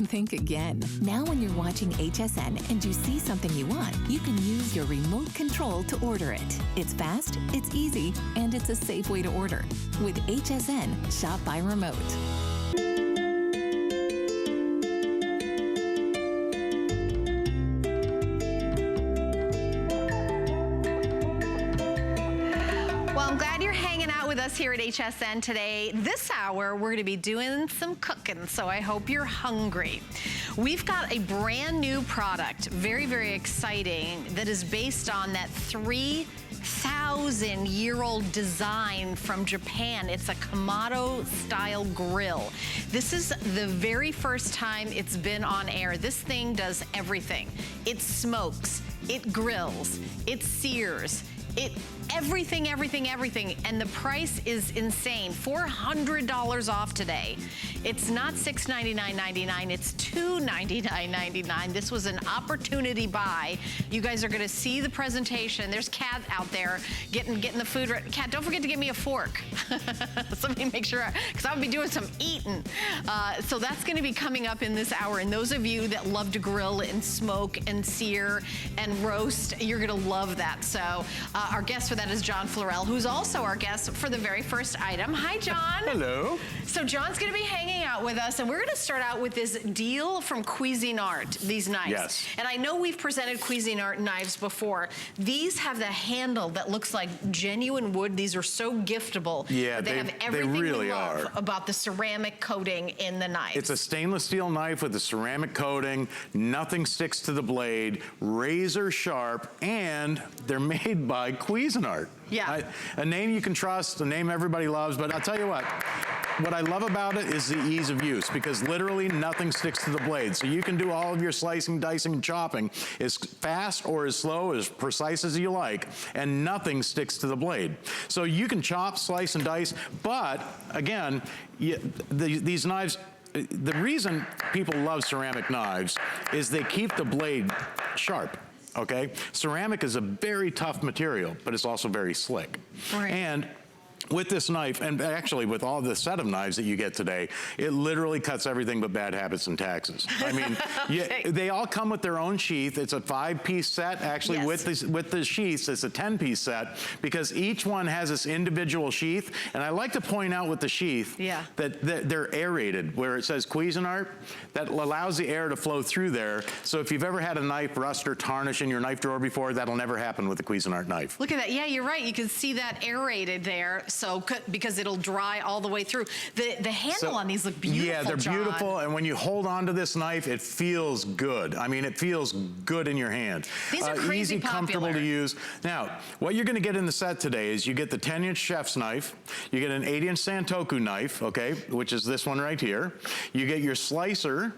Think again. Now when you're watching HSN and you see something you want, you can use your remote control to order it. It's fast, it's easy, and it's a safe way to order. With HSN, shop by remote. Here at HSN today. This hour, we're gonna be doing some cooking, so I hope you're hungry. We've got a brand new product, very, very exciting, that is based on that 3,000-year-old design from Japan. It's a Kamado style grill. This is the very first time it's been on air. This thing does everything. It smokes, it grills, it sears, everything, and the price is insane. $400 off today. It's not $699.99, it's $299.99. This was an opportunity buy. You guys are gonna see the presentation. There's Kat out there getting the food ready. Kat, don't forget to give me a fork. Somebody make sure, because I'm gonna be doing some eating. So that's gonna be coming up in this hour. And those of you that love to grill and smoke and sear and roast, you're gonna love that. So our guest for that is John Florell, who's also our guest for the very first item. Hi, John. Hello. So John's gonna be hanging out with us, and we're gonna start out with this deal from Cuisinart, these knives. Yes. And I know we've presented Cuisinart knives before. These have the handle that looks like genuine wood. These are so giftable. Yeah, they have everything they really we love are. About the ceramic coating in the knife. It's a stainless steel knife with a ceramic coating. Nothing sticks to the blade. Razor sharp, and they're made by Cuisinart. Yeah. A name you can trust, a name everybody loves, but I'll tell you what I love about it is the ease of use, because literally nothing sticks to the blade. So you can do all of your slicing, dicing, and chopping as fast or as slow, as precise as you like, and nothing sticks to the blade. So you can chop, slice, and dice, but again, these knives, the reason people love ceramic knives is they keep the blade sharp. Okay, ceramic is a very tough material, but it's also very slick. Right. And with this knife, and actually with all the set of knives that you get today, it literally cuts everything but bad habits and taxes. I mean, they all come with their own sheath. It's a 5-piece set. Actually, yes. with the sheaths, it's a 10-piece set, because each one has this individual sheath. And I like to point out with the sheath that they're aerated, where it says Cuisinart. That allows the air to flow through there. So if you've ever had a knife rust or tarnish in your knife drawer before, that'll never happen with a Cuisinart knife. Look at that. Yeah, you're right. You can see that aerated there. So because it'll dry all the way through. The handle on these look beautiful, yeah, they're beautiful, and when you hold on to this knife, it feels good. I mean, it feels good in your hand. These are crazy easy, popular. Comfortable to use. Now, what you're gonna get in the set today is you get the 10-inch chef's knife, you get an 8-inch Santoku knife, okay, which is this one right here. You get your slicer,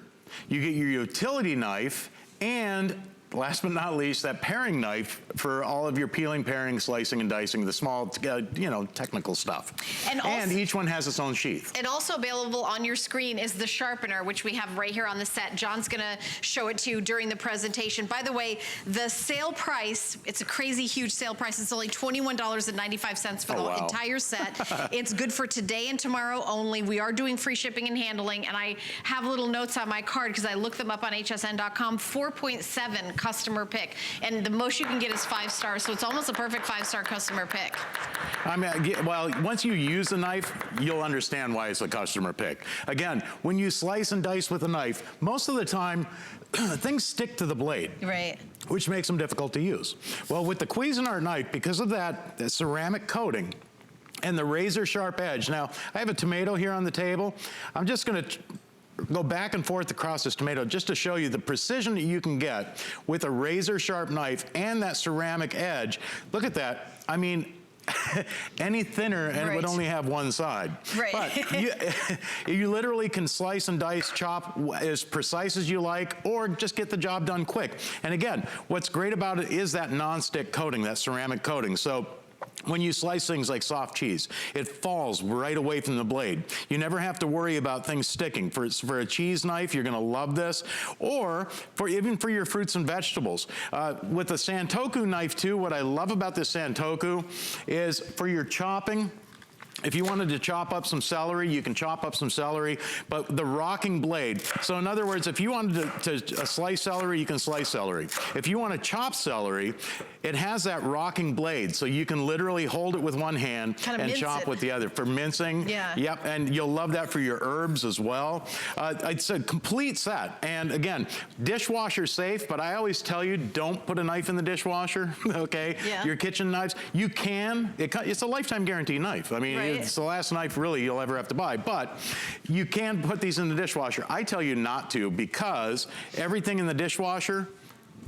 you get your utility knife, and last but not least, that paring knife for all of your peeling, paring, slicing, and dicing, the small, you know, technical stuff. And each one has its own sheath. And also available on your screen is the sharpener, which we have right here on the set. John's gonna show it to you during the presentation. By the way, the sale price, it's a crazy huge sale price. It's only $21.95 for the entire set. It's good for today and tomorrow only. We are doing free shipping and handling, and I have little notes on my card because I looked them up on hsn.com. 4.7 customer pick, and the most you can get is 5 stars, so it's almost a perfect 5-star customer pick. I mean, well, once you use the knife, you'll understand why it's a customer pick. Again, when you slice and dice with a knife, most of the time, things stick to the blade. Right. Which makes them difficult to use. Well, with the Cuisinart knife, because of that ceramic coating and the razor sharp edge. Now, I have a tomato here on the table. I'm just gonna go back and forth across this tomato just to show you the precision that you can get with a razor sharp knife and that ceramic edge. Look at that. I mean, any thinner and it would only have one side. Right. But you literally can slice and dice, chop as precise as you like, or just get the job done quick. And again, what's great about it is that non-stick coating, that ceramic coating. So when you slice things like soft cheese, it falls right away from the blade. You never have to worry about things sticking. For a cheese knife, you're gonna love this. Or even for your fruits and vegetables. With the Santoku knife too, what I love about this Santoku is for your chopping, If you wanted to chop up some celery, you can chop up some celery, but the rocking blade. So in other words, if you wanted to slice celery, you can slice celery. If you want to chop celery, it has that rocking blade, so you can literally hold it with one hand and chop with the other for mincing. Yeah. Yep, and you'll love that for your herbs as well. It's a complete set. And again, dishwasher safe, but I always tell you, don't put a knife in the dishwasher, okay? Yeah. Your kitchen knives, you can. It's a lifetime guarantee knife. I mean, right. It's the last knife really you'll ever have to buy, but you can put these in the dishwasher. I tell you not to, because everything in the dishwasher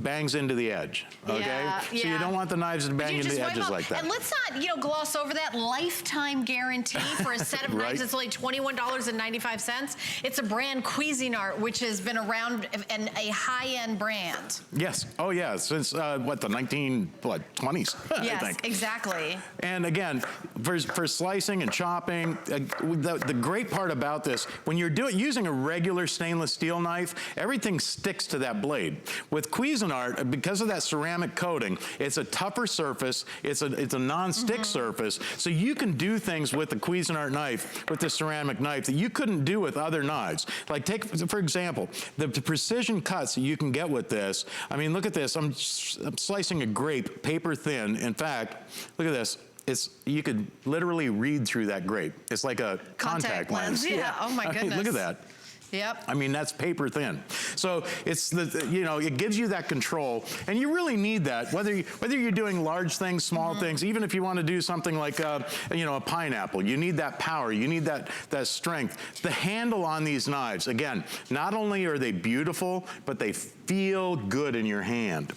bangs into the edge, okay? Yeah, so you don't want the knives to bang into the edges like that. And let's not, gloss over that lifetime guarantee for a set of Right. knives. It's only $21.95. It's a brand, Cuisinart, which has been around and a high-end brand. Yes. Oh, yeah. Since the 20s, Yes, I think. exactly. And again, for slicing and chopping, the great part about this, when you're using a regular stainless steel knife, everything sticks to that blade. With Cuisinart, because of that ceramic coating, it's a tougher surface, it's a non-stick surface, so you can do things with the Cuisinart knife, with the ceramic knife, that you couldn't do with other knives. Like take, for example, the precision cuts that you can get with this. I mean, look at this. I'm slicing a grape paper thin. In fact, look at this. You could literally read through that grape. It's like a contact lens. Yeah. Oh my goodness. Look at that. Yep. I mean, that's paper thin. So it's it gives you that control, and you really need that, whether you're doing large things, small things, even if you want to do something like a pineapple, you need that power, you need that strength. The handle on these knives, again, not only are they beautiful, but they feel good in your hand.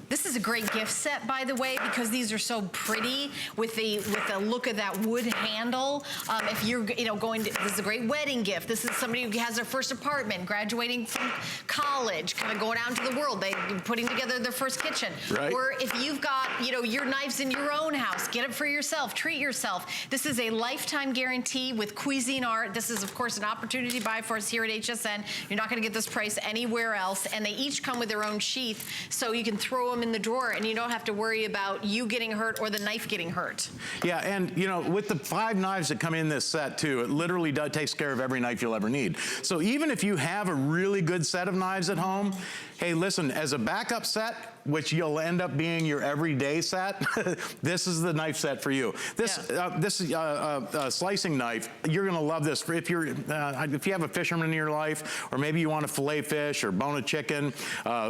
This is a great gift set, by the way, because these are so pretty with the look of that wood handle. If you're going to, this is a great wedding gift. This is somebody who has their first apartment, graduating from college, kind of going out into the world, they putting together their first kitchen. Right. Or if you've got your knives in your own house, get it for yourself, treat yourself. This is a lifetime guarantee with Cuisinart. This is, of course, an opportunity to buy for us here at HSN. You're not going to get this price anywhere else, and they each come with their own sheath, so you can throw them in the drawer and you don't have to worry about you getting hurt or the knife getting hurt. Yeah, and with the 5 knives that come in this set too, it literally takes care of every knife you'll ever need. So even if you have a really good set of knives at home, hey, listen, as a backup set, which you'll end up being your everyday set, this is the knife set for you. This slicing knife, you're gonna love this. If you have a fisherman in your life, or maybe you want to fillet fish or bone a chicken,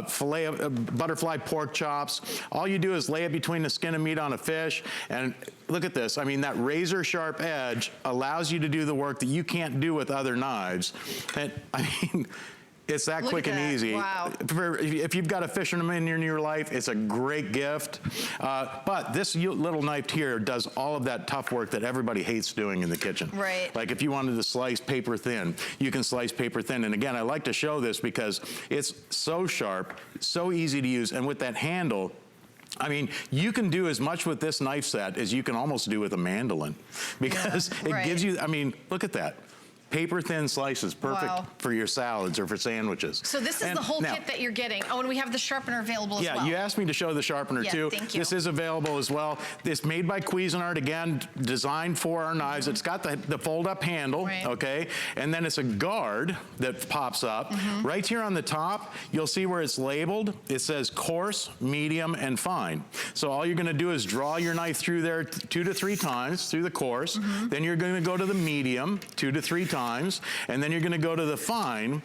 fillet a butterfly pork chops, all you do is lay it between the skin and meat on a fish, and look at this. I mean, that razor sharp edge allows you to do the work that you can't do with other knives. And I mean, it's that quick and easy. Wow. If you've got a fisherman in your life, it's a great gift. But this little knife here does all of that tough work that everybody hates doing in the kitchen. Right. Like if you wanted to slice paper thin, you can slice paper thin. And again, I like to show this because it's so sharp, so easy to use, and with that handle, I mean, you can do as much with this knife set as you can almost do with a mandolin, because it gives you, I mean, look at that. Paper thin slices, perfect for your salads or for sandwiches. So this is the whole kit that you're getting. Oh, and we have the sharpener available as well. Yeah, you asked me to show the sharpener too. Thank you. This is available as well. It's made by Cuisinart, again, designed for our knives. It's got the fold-up handle, okay? And then it's a guard that pops up. Right here on the top, you'll see where it's labeled. It says coarse, medium, and fine. So all you're gonna do is draw your knife through there 2 to 3 times, through the coarse. Then you're gonna go to the medium 2 to 3 times. And then you're going to go to the fine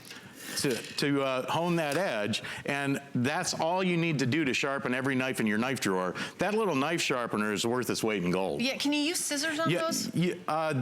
to hone that edge, and that's all you need to do to sharpen every knife in your knife drawer. That little knife sharpener is worth its weight in gold. Yeah, can you use scissors on those? I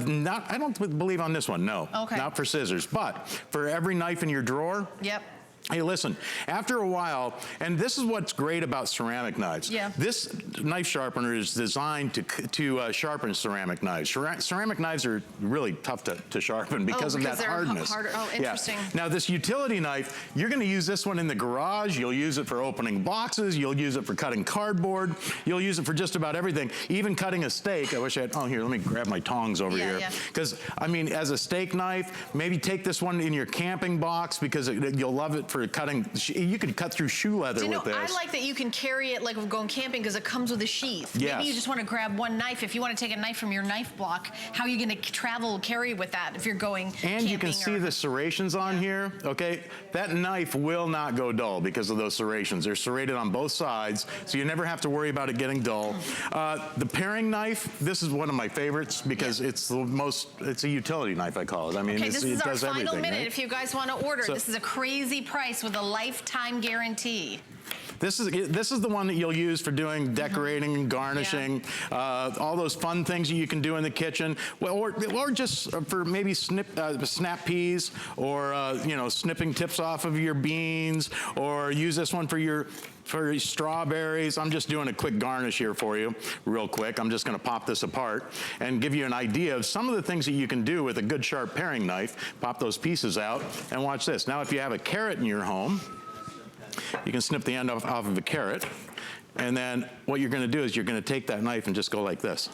don't believe on this one, no. Okay. Not for scissors, but for every knife in your drawer. Yep. Hey, listen, after a while, and this is what's great about ceramic knives. Yeah. This knife sharpener is designed to sharpen ceramic knives. Ceramic knives are really tough to sharpen because of that hardness. Harder. Oh, interesting. Yeah. Now, this utility knife, you're going to use this one in the garage. You'll use it for opening boxes. You'll use it for cutting cardboard. You'll use it for just about everything, even cutting a steak. I wish I had, oh, here, let me grab my tongs over here. Because, I mean, as a steak knife, maybe take this one in your camping box because you'll love it for for cutting. You can cut through shoe leather with this. I like that you can carry it like we're going camping because it comes with a sheath. Yes. Maybe you just want to grab one knife. If you want to take a knife from your knife block, how are you going to carry with that if you're going camping? And you can see the serrations on here, okay? That knife will not go dull because of those serrations. They're serrated on both sides, so you never have to worry about it getting dull. The paring knife, this is one of my favorites because it's a utility knife, I call it. I mean, okay, this is it our does final everything, minute. right? If you guys want to order, this is a crazy price with a lifetime guarantee. This is the one that you'll use for doing decorating and garnishing, all those fun things that you can do in the kitchen, or just for maybe snap peas, or you know, snipping tips off of your beans, or use this one for your strawberries. I'm just doing a quick garnish here for you, real quick. I'm just gonna pop this apart and give you an idea of some of the things that you can do with a good sharp paring knife. Pop those pieces out and watch this. Now, if you have a carrot in your home, you can snip the end off of a carrot, and then what you're gonna do is you're gonna take that knife and just go like this.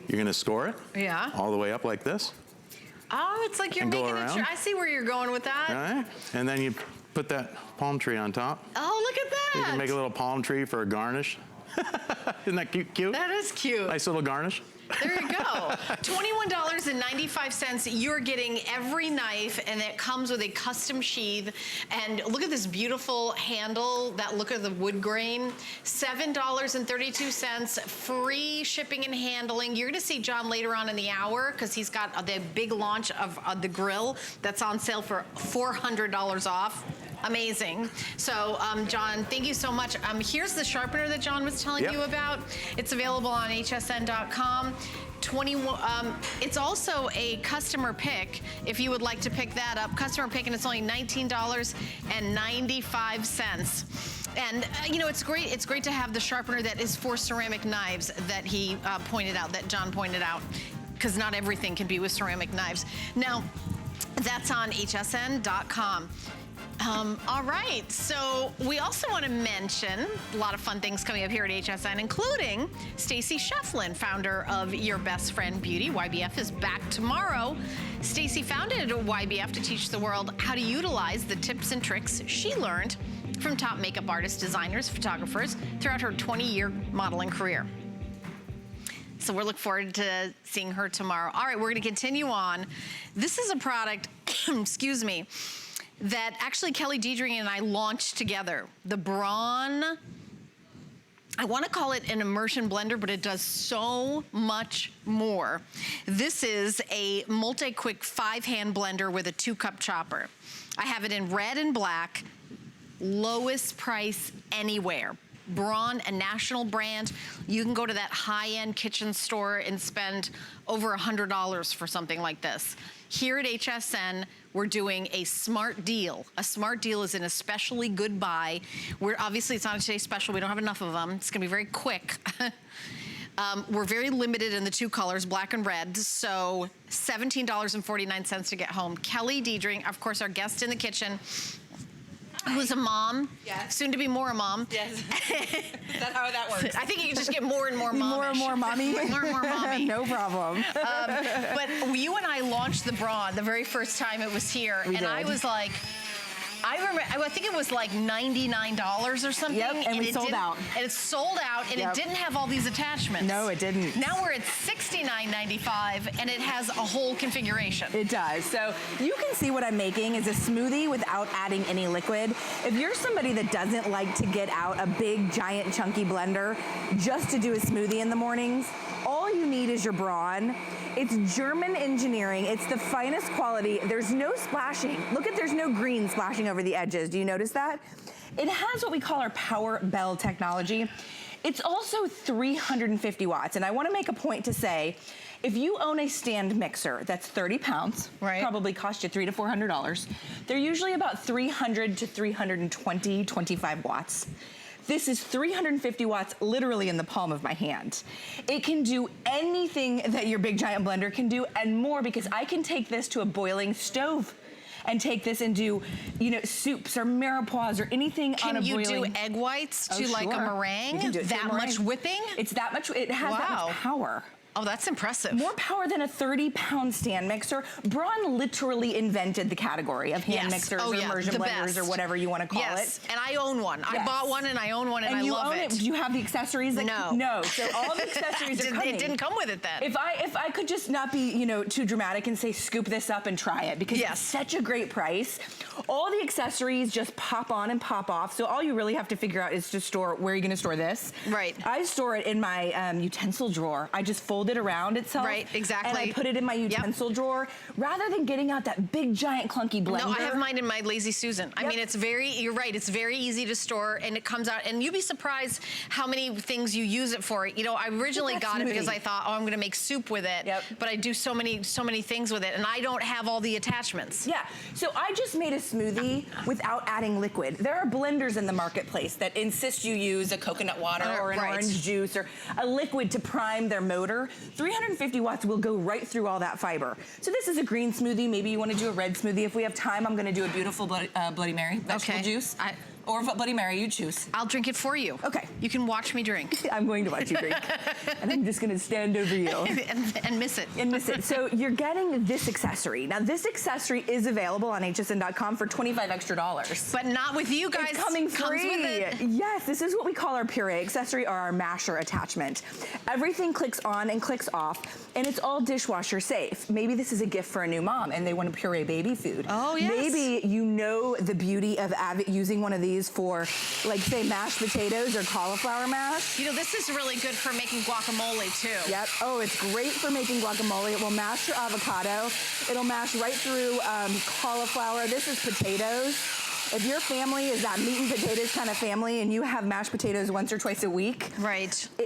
You're gonna score it all the way up like this. Oh, it's like you're making a I see where you're going with that. All right, and then you put that palm tree on top. Oh, look at that. You can make a little palm tree for a garnish. Isn't that cute? That is cute. Nice little garnish. There you go. $21.95. You're getting every knife, and it comes with a custom sheath. And look at this beautiful handle, that look of the wood grain. $7.32, free shipping and handling. You're gonna see John later on in the hour because he's got the big launch of the grill that's on sale for $400 off. Amazing. So, John, thank you so much. Here's the sharpener that John was telling you about. It's available on hsn.com. It's also a customer pick if you would like to pick that up. Customer pick, and it's only $19.95. And you know, it's great. It's great to have the sharpener that is for ceramic knives that he pointed out, that John pointed out, because not everything can be with ceramic knives. Now, that's on hsn.com. All right, so we also want to mention a lot of fun things coming up here at HSN, including Stacy Shefflin, founder of Your Best Friend Beauty. YBF is back tomorrow. Stacy founded YBF to teach the world how to utilize the tips and tricks she learned from top makeup artists, designers, photographers throughout her 20-year modeling career. So we're looking forward to seeing her tomorrow. All right, we're going to continue on. This is a product, excuse me, that actually Kelly Diedring and I launched together. The Braun, I want to call it an immersion blender, but it does so much more. This is a multi-quick 5-hand blender with a 2-cup chopper. I have it in red and black, lowest price anywhere. Braun, a national brand. You can go to that high-end kitchen store and spend over $100 for something like this. Here at HSN, we're doing a smart deal. A smart deal is an especially good buy. Obviously, it's not a today's special. We don't have enough of them. It's gonna be very quick. We're very limited in the 2 colors, black and red, so $17.49 to get home. Kelly Diedring, of course, our guest in the kitchen, who's a mom, soon to be more a mom. Yes. Is that how that works? I think you can just get more and more momish. More and more mommy? More and more mommy. No problem. But you and I launched the Braun the very first time it was here, We did. I was like, I remember, I think it was like $99 or something. Yep, and we sold out. And it sold out, and it didn't have all these attachments. No, it didn't. Now we're at $69.95, and it has a whole configuration. It does. So you can see what I'm making is a smoothie without adding any liquid. If you're somebody that doesn't like to get out a big, giant, chunky blender just to do a smoothie in the mornings, all you need is your Braun. It's German engineering. It's the finest quality. There's no splashing. Look at, there's no green splashing over the edges. Do you notice that? It has what we call our Power Bell technology. It's also 350 watts. And I want to make a point to say, if you own a stand mixer that's 30 pounds, probably cost you $300 to $400, they're usually about 300 to 320, 25 watts. This is 350 watts literally in the palm of my hand. It can do anything that your big giant blender can do and more, because I can take this to a boiling stove and take this and do, you know, soups or mirepoix or anything on a boiling. Can you do egg whites to like a meringue? You can do it that much whipping? It's that much, it has that much power. Oh, that's impressive. More power than a 30-pound stand mixer. Braun literally invented the category of hand mixers or immersion blenders or whatever you want to call it. And I own one. I bought one and I own one and I love it. Do you have the accessories? No. No. So all the accessories are coming. It didn't come with it then. If I could just not be, you know, too dramatic and say scoop this up and try it, because it's such a great price. All the accessories just pop on and pop off. So all you really have to figure out is to store where you're going to store this. Right. I store it in my utensil drawer. I just fold it around itself. Right, exactly. And I put it in my utensil drawer rather than getting out that big giant clunky blender. No, I have mine in my Lazy Susan. I mean, it's you're right, it's very easy to store and it comes out, and you'd be surprised how many things you use it for. You know, I originally got it because I thought, oh, I'm gonna make soup with it, but I do so many things with it, and I don't have all the attachments. Yeah, so I just made a smoothie without adding liquid. There are blenders in the marketplace that insist you use a coconut water or an orange juice or a liquid to prime their motor. 350 watts will go right through all that fiber. So this is a green smoothie. Maybe you want to do a red smoothie. If we have time, I'm going to do a beautiful Bloody Mary vegetable juice. Or Bloody Mary, you choose. I'll drink it for you. Okay. You can watch me drink. I'm going to watch you drink. And I'm just going to stand over you. and miss it. And miss it. So you're getting this accessory. Now this accessory is available on hsn.com for $25 extra. But not with you guys. It's coming free. Comes with it. Yes, this is what we call our puree accessory or our masher attachment. Everything clicks on and clicks off, and it's all dishwasher safe. Maybe this is a gift for a new mom and they want to puree baby food. Oh, yes. Maybe you know the beauty of using one of these for, like, say, mashed potatoes or cauliflower mash. You know, this is really good for making guacamole, too. Yep. Oh, it's great for making guacamole. It will mash your avocado. It'll mash right through cauliflower. This is potatoes. If your family is that meat and potatoes kind of family and you have mashed potatoes once or twice a week,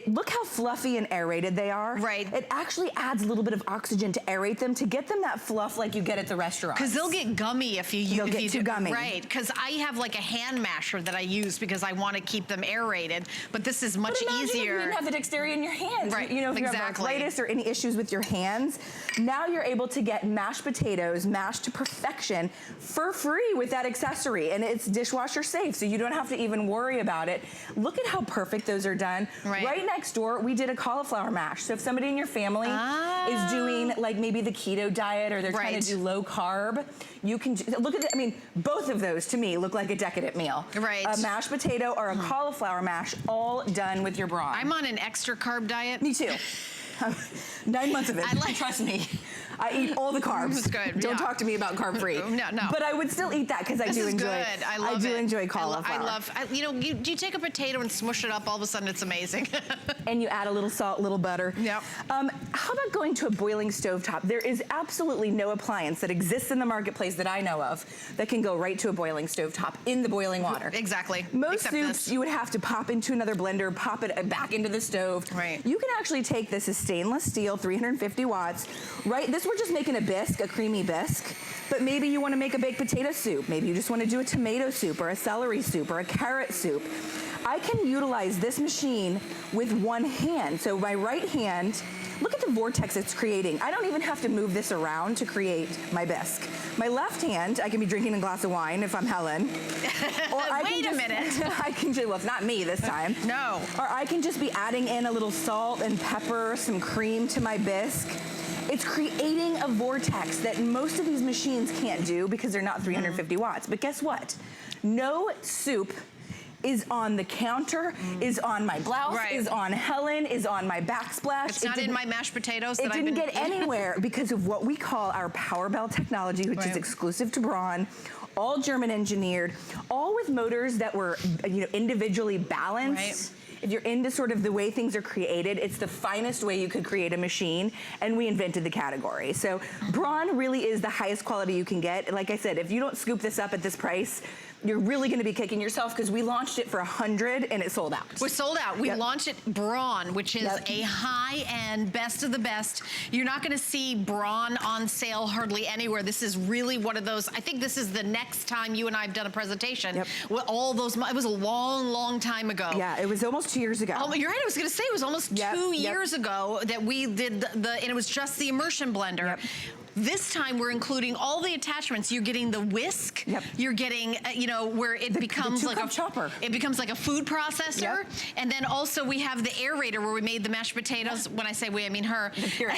look how fluffy and aerated they are. Right. It actually adds a little bit of oxygen to aerate them to get them that fluff like you get at the restaurant. Because they'll get gummy if you They'll get too gummy. Right. Because I have like a hand masher that I use because I want to keep them aerated, but this is much easier. easier. If you didn't have the dexterity in your hands. Right. You know, if you have arthritis or any issues with your hands, now you're able to get mashed potatoes mashed to perfection for free with that accessory, and it's dishwasher safe, so you don't have to even worry about it. Look at how perfect those are done. Right next door, we did a cauliflower mash. So if somebody in your family is doing like maybe the keto diet or they're trying to do low carb, you can look at it. I mean, both of those to me look like a decadent meal. Right. A mashed potato or a cauliflower mash, all done with your Braun. I'm on an extra carb diet. Me too. 9 months of it. Trust me. I eat all the carbs. It's good. Don't talk to me about carb-free. No. But I would still eat that because I do enjoy. Good. I love I do enjoy cauliflower. You know, you take a potato and smush it up. All of a sudden, it's amazing. And you add a little salt, a little butter. Yep. How about going to a boiling stovetop? There is absolutely no appliance that exists in the marketplace that I know of that can go right to a boiling stovetop in the boiling water. Exactly. Most soups you would have to pop into another blender, pop it back into the stove. Right. You can actually take this as stainless steel, 350 watts. Right. This we're just making a bisque, a creamy bisque. But maybe you want to make a baked potato soup. Maybe you just want to do a tomato soup or a celery soup or a carrot soup. I can utilize this machine with one hand. So my right hand, look at the vortex it's creating. I don't even have to move this around to create my bisque. My left hand, I can be drinking a glass of wine if I'm Helen. Or Wait a minute. I can just, well, it's not me this time. No. Or I can just be adding in a little salt and pepper, some cream to my bisque. It's creating a vortex that most of these machines can't do because they're not 350 watts. But guess what? No soup is on the counter, is on my blouse, is on Helen, is on my backsplash. It's not in my mashed potatoes that I've been It didn't get anywhere because of what we call our Power Bell technology, which is exclusive to Braun, all German engineered, all with motors that were individually balanced. If you're into sort of the way things are created, it's the finest way you could create a machine, and we invented the category. So Braun really is the highest quality you can get. Like I said, if you don't scoop this up at this price, you're really going to be kicking yourself because we launched it for $100 and it sold out. We're sold out. We launched it Braun, which is a high-end, best of the best. You're not going to see Braun on sale hardly anywhere. This is really one of those. I think this is the next time you and I have done a presentation. With all those, it was a long, long time ago. Yeah, it was almost 2 years ago. Oh, you're right. I was going to say it was almost 2 years ago that we did and it was just the immersion blender. This time we're including all the attachments. You're getting the whisk. Yep. You're getting, you know, where it becomes the like a chopper. It becomes like a food processor. Yep. And then also we have the aerator where we made the mashed potatoes. When I say we, I mean her. The puree.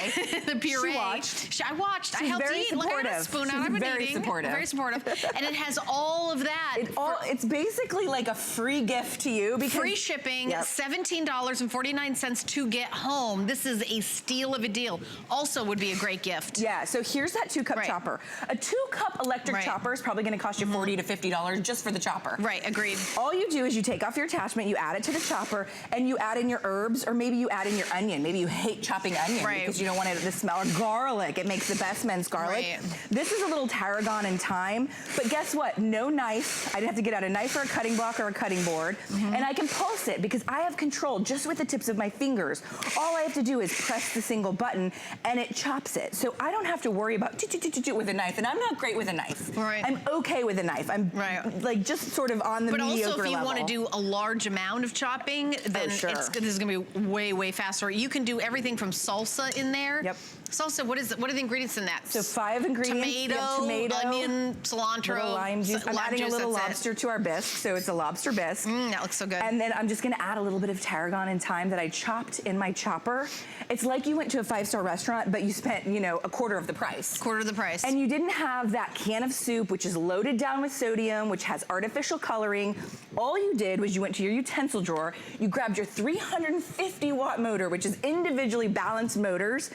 The puree. She watched. I watched. She's I helped very eat. Look, I had a supportive. spoon out. She's I've been very eating. supportive. Very supportive. And it has all of that. It's basically like a free gift to you. Because, free shipping, yep. $17.49 to get home. This is a steal of a deal. Also would be a great gift. Yeah, so here's that 2-cup Right. chopper. A 2-cup electric Right. chopper is probably gonna cost you $40 to $50 just for the chopper. Right, agreed. All you do is you take off your attachment, you add it to the chopper, and you add in your herbs, or maybe you add in your onion. Maybe you hate chopping onion Right. because you don't want it to smell of garlic. It makes the best minced garlic. Right. This is a little tarragon and thyme, but guess what? No knife. I didn't have to get out a knife or a cutting block or a cutting board. And I can pulse it because I have control just with the tips of my fingers. All I have to do is press the single button and it chops it. So I don't have to worry about with a knife, and I'm not great with a knife. Right. I'm okay with a knife. I'm like just sort of on the mediocre level. But also if you want to do a large amount of chopping, then sure. this is going to be way, way faster. You can do everything from salsa in there. Yep. Salsa, what are the ingredients in that? So 5 ingredients. Tomato, onion, cilantro, little lime juice. I'm adding a little lobster to our bisque, so it's a lobster bisque. That looks so good. And then I'm just gonna add a little bit of tarragon and thyme that I chopped in my chopper. It's like you went to a 5-star restaurant, but you spent, you know, a quarter of the price. Quarter of the price. And you didn't have that can of soup, which is loaded down with sodium, which has artificial coloring. All you did was you went to your utensil drawer, you grabbed your 350-watt motor, which is individually balanced motors,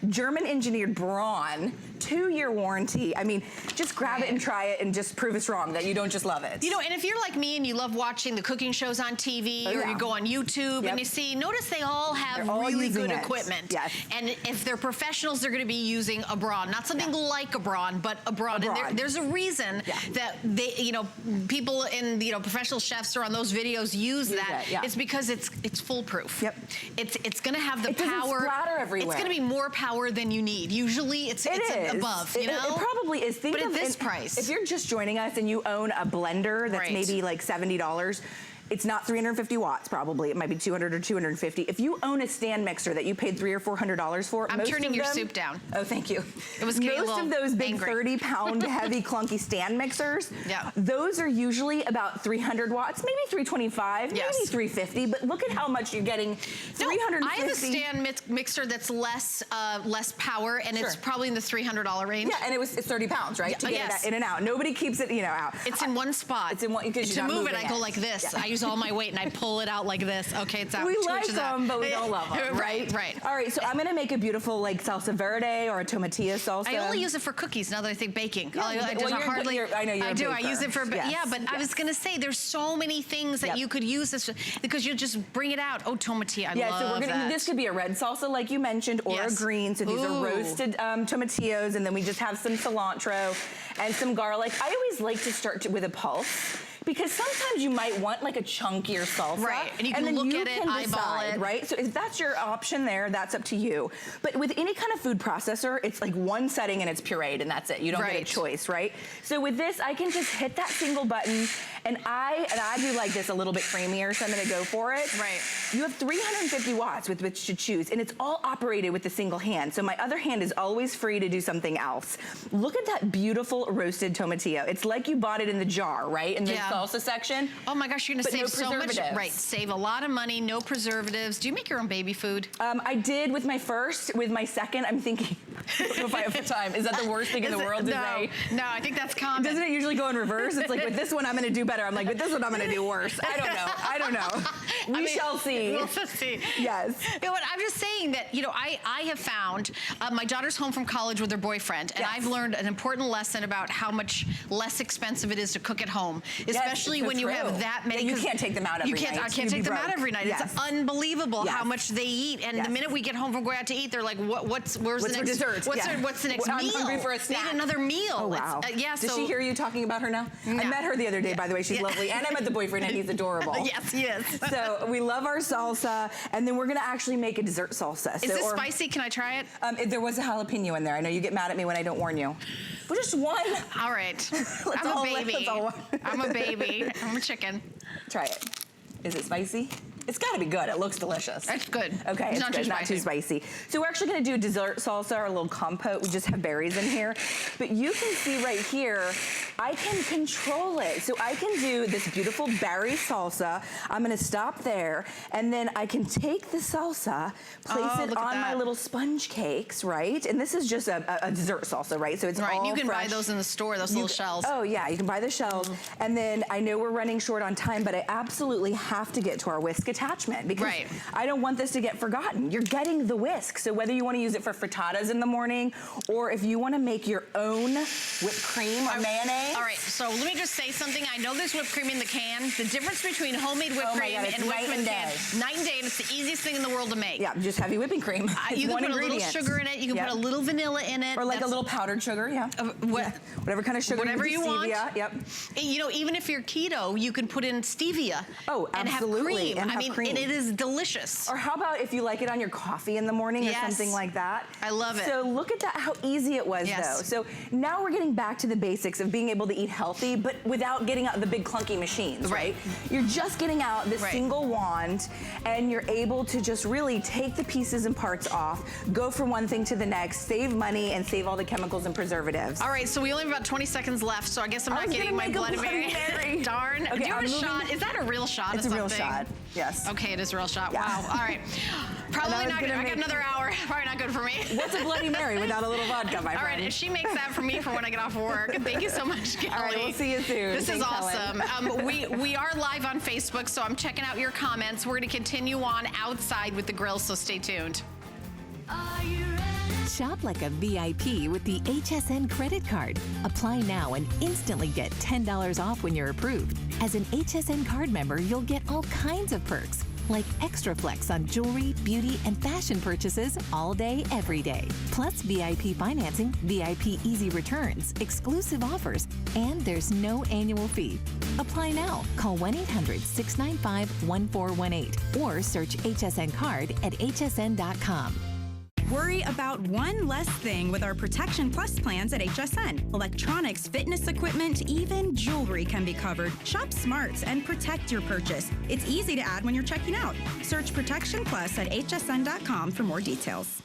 German engineered Braun, 2-year warranty. I mean, just grab it and try it and just prove us wrong that you don't just love it. You know, and if you're like me and you love watching the cooking shows on TV, or you go on YouTube and you see, notice they all have really good equipment. Yes. And if they're professionals, they're gonna be using a Braun. Not something like a Braun, but a Braun. And there's a reason that they, you know, people in, you know, professional chefs or on those videos use that. It's because it's foolproof. Yep. It's gonna have the it power. Doesn't splatter everywhere. It's gonna be more power than you need. Usually it's above, you know? It probably is. Think but of at this price. If you're just joining us and you own a blender that's maybe like $70, it's not 350 watts probably. It might be 200 or 250. If you own a stand mixer that you paid $300 or $400 for, I'm turning your soup down. Oh, thank you. It was getting most of those big angry. 30-pound heavy clunky stand mixers, those are usually about 300 watts, maybe 325, maybe 350. But look at how much you're getting. 350. I have a stand mixer that's less power, and it's probably in the $300 range. Yeah, and it's 30 pounds, right? To get it in and out. Nobody keeps it, you know, out. It's in one spot. It's in one because to move it, I go like this. I use all my weight and I pull it out like this. Okay, it's out. We like them, but we don't love them, right? Right. All right, so I'm gonna make a beautiful like salsa verde or a tomatilla salsa. I only use it for cookies now that I think baking. I know you're a baker. I use it for, I was gonna say there's so many things that you could use this because you just bring it out. Oh, tomatilla, I love so we're gonna, this could be a red salsa like you mentioned, or a green. So these are roasted tomatillos, and then we just have some cilantro and some garlic. I always like to start with a pulse, because sometimes you might want like a chunkier salsa. Right, and you can then look at it, eyeball decide, it. Right, so if that's your option there, that's up to you. But with any kind of food processor, it's like one setting and it's pureed and that's it. You don't get a choice, right? So with this, I can just hit that single button, and I do like this a little bit creamier, so I'm gonna go for it. Right. You have 350 watts with which to choose, and it's all operated with the single hand. So my other hand is always free to do something else. Look at that beautiful roasted tomatillo. It's like you bought it in the jar, right? In the salsa section. Oh my gosh, you're gonna save so much. Right, save a lot of money, no preservatives. Do you make your own baby food? I did with my first. With my second, I'm thinking, I don't know if I have the time. Is that the worst thing in the world to say? No, I think that's common. Doesn't it usually go in reverse? It's like, with this one, I'm gonna do better. I'm like, with this one, I'm gonna do worse. I don't know. We shall see. We'll see. Yes. You know what, I'm just saying that, you know, I have found, my daughter's home from college with her boyfriend, and I've learned an important lesson about how much less expensive it is to cook at home, especially when you have that many. You can't take them out every night. I can't take them out every night. It's unbelievable how much they eat, and the minute we get home from going out to eat, they're like, where's the next dessert? What's the next meal? I'm hungry for a snack. They need another meal. Oh, wow. Does she hear you talking about her now? No. I met her the other day, by the way. She's lovely, and I met the boyfriend, and he's adorable. Yes, he is. So we love our salsa, and then we're gonna actually make a dessert salsa. Is this spicy? Can I try it? There was a jalapeno in there. I know you get mad at me when I don't warn you. But just one. All right. I'm a baby. I'm a baby. I'm a chicken. Try it. Is it spicy? It's gotta be good. It looks delicious. It's good. Okay, it's not good. Not too spicy. So we're actually gonna do a dessert salsa or a little compote. We just have berries in here. But you can see right here, I can control it. So I can do this beautiful berry salsa. I'm gonna stop there, and then I can take the salsa, place it on my little sponge cakes, right? And this is just a dessert salsa, right? So it's all you can fresh. buy those in the store, those little shells. Oh yeah, you can buy the shells. And then I know we're running short on time, but I absolutely have to get to our whisk attachment because I don't want this to get forgotten. You're getting the whisk. So whether you want to use it for frittatas in the morning, or if you want to make your own whipped cream or mayonnaise. All right, so let me just say something. I know there's whipped cream in the can. The difference between homemade whipped cream and whipped cream in the can, night and day, and it's the easiest thing in the world to make. Yeah, just heavy whipping cream. You can put a little sugar in it. You can put a little vanilla in it. Or like a little powdered sugar, whatever kind of sugar. Whatever you want. Yep. You know, even if you're keto, you can put in stevia. Oh, absolutely. And have cream. And it is delicious. Or how about if you like it on your coffee in the morning or something like that? I love it. So look at that, how easy it was though. So now we're getting back to the basics of being able to eat healthy, but without getting out the big clunky machines, right? You're just getting out this single wand, and you're able to just really take the pieces and parts off, go from one thing to the next, save money, and save all the chemicals and preservatives. All right, so we only have about 20 seconds left, so I guess I'm not getting my Bloody Mary. Darn. Okay, do you have a shot? Is that a real shot? It's a real shot, yes. Okay, it is a real shot. Wow, all right. Probably not good. I got another hour. Probably not good for me. What's a Bloody Mary without a little vodka, my friend? All right, if she makes that for me for when I get off work. Thank you so much, Kelly. All right, we'll see you soon. This is awesome. We are live on Facebook, so I'm checking out your comments. We're going to continue on outside with the grill, so stay tuned. Shop like a VIP with the HSN credit card. Apply now and instantly get $10 off when you're approved. As an HSN card member, you'll get all kinds of perks, like extra flex on jewelry, beauty, and fashion purchases all day, every day. Plus VIP financing, VIP easy returns, exclusive offers, and there's no annual fee. Apply now. Call 1-800-695-1418 or search HSN card at hsn.com. Worry about one less thing with our Protection Plus plans at HSN. Electronics, fitness equipment, even jewelry can be covered. Shop smart and protect your purchase. It's easy to add when you're checking out. Search Protection Plus at hsn.com for more details.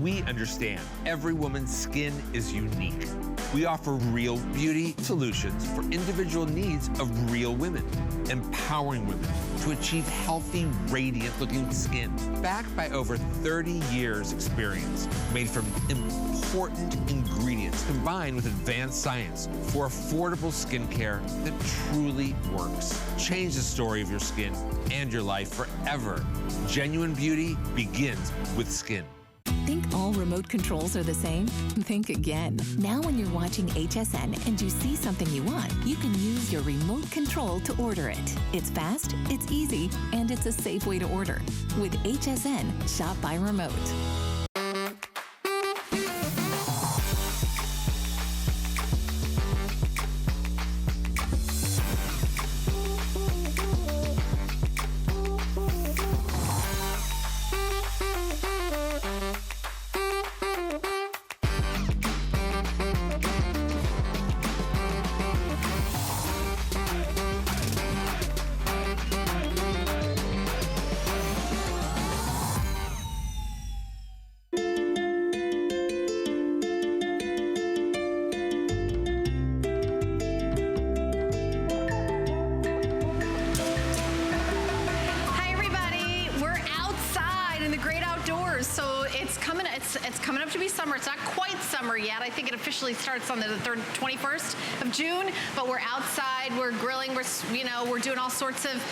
We understand every woman's skin is unique. We offer real beauty solutions for individual needs of real women, empowering women to achieve healthy, radiant-looking skin, backed by over 30 years experience, made from important ingredients combined with advanced science for affordable skincare that truly works. Change the story of your skin and your life forever. Genuine beauty begins with skin. Think all remote controls are the same? Think again. Now when you're watching HSN and you see something you want, you can use your remote control to order it. It's fast, it's easy, and it's a safe way to order. With HSN, shop by remote. It's coming up to be summer. It's not quite summer yet. I think it officially starts on the 21st of June, but we're outside, we're grilling, we're doing all sorts of,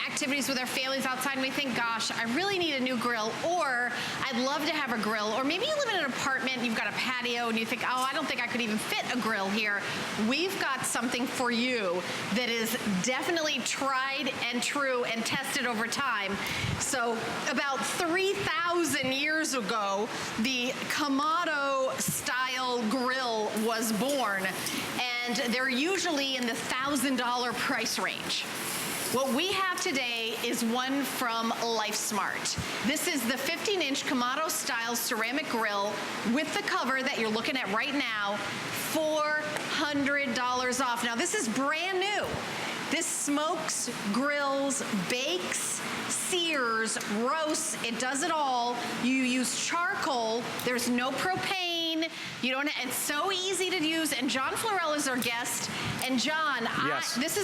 activities with our families outside, and we think, gosh, I really need a new grill, or I'd love to have a grill, or maybe you live in an apartment, you've got a patio, and you think, oh, I don't think I could even fit a grill here. We've got something for you that is definitely tried and true and tested over time. So about 3,000 years ago, the Kamado style grill was born, and they're usually in the $1,000 price range. What we have today is one from LifeSmart. This is the 15-inch Kamado style ceramic grill with the cover that you're looking at right now, $400 off. Now this is brand new. This smokes, grills, bakes, sears, roasts, it does it all. You use charcoal, there's no propane, you don't, it's so easy to use, and John Florell is our guest. And John, yes. this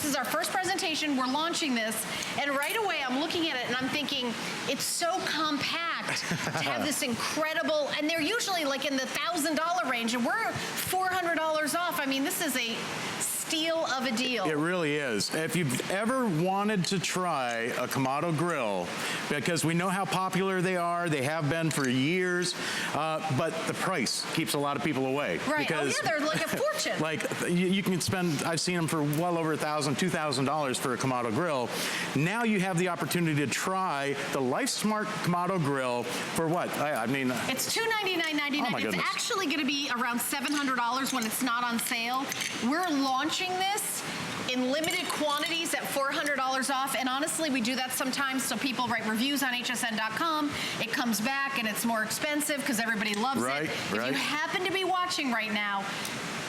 is our first presentation, we're launching this, and right away I'm looking at it and I'm thinking, it's so compact to have this incredible, and they're usually like in the $1,000 range, and we're $400 off. I mean, this is a steal of a deal. It really is. If you've ever wanted to try a Kamado grill, because we know how popular they are, they have been for years, but the price keeps a lot of people away. Right, Because, oh yeah, they're like a fortune. Like, you can spend, I've seen them for well over $1,000, $2,000 for a Kamado grill. Now you have the opportunity to try the LifeSmart Kamado grill for what? I mean... It's $299.99. Oh my it's goodness. actually gonna be around $700 when it's not on sale. We're launching this in limited quantities at $400 off, and honestly, we do that sometimes so people write reviews on hsn.com. It comes back and it's more expensive because everybody loves it. If you happen to be watching right now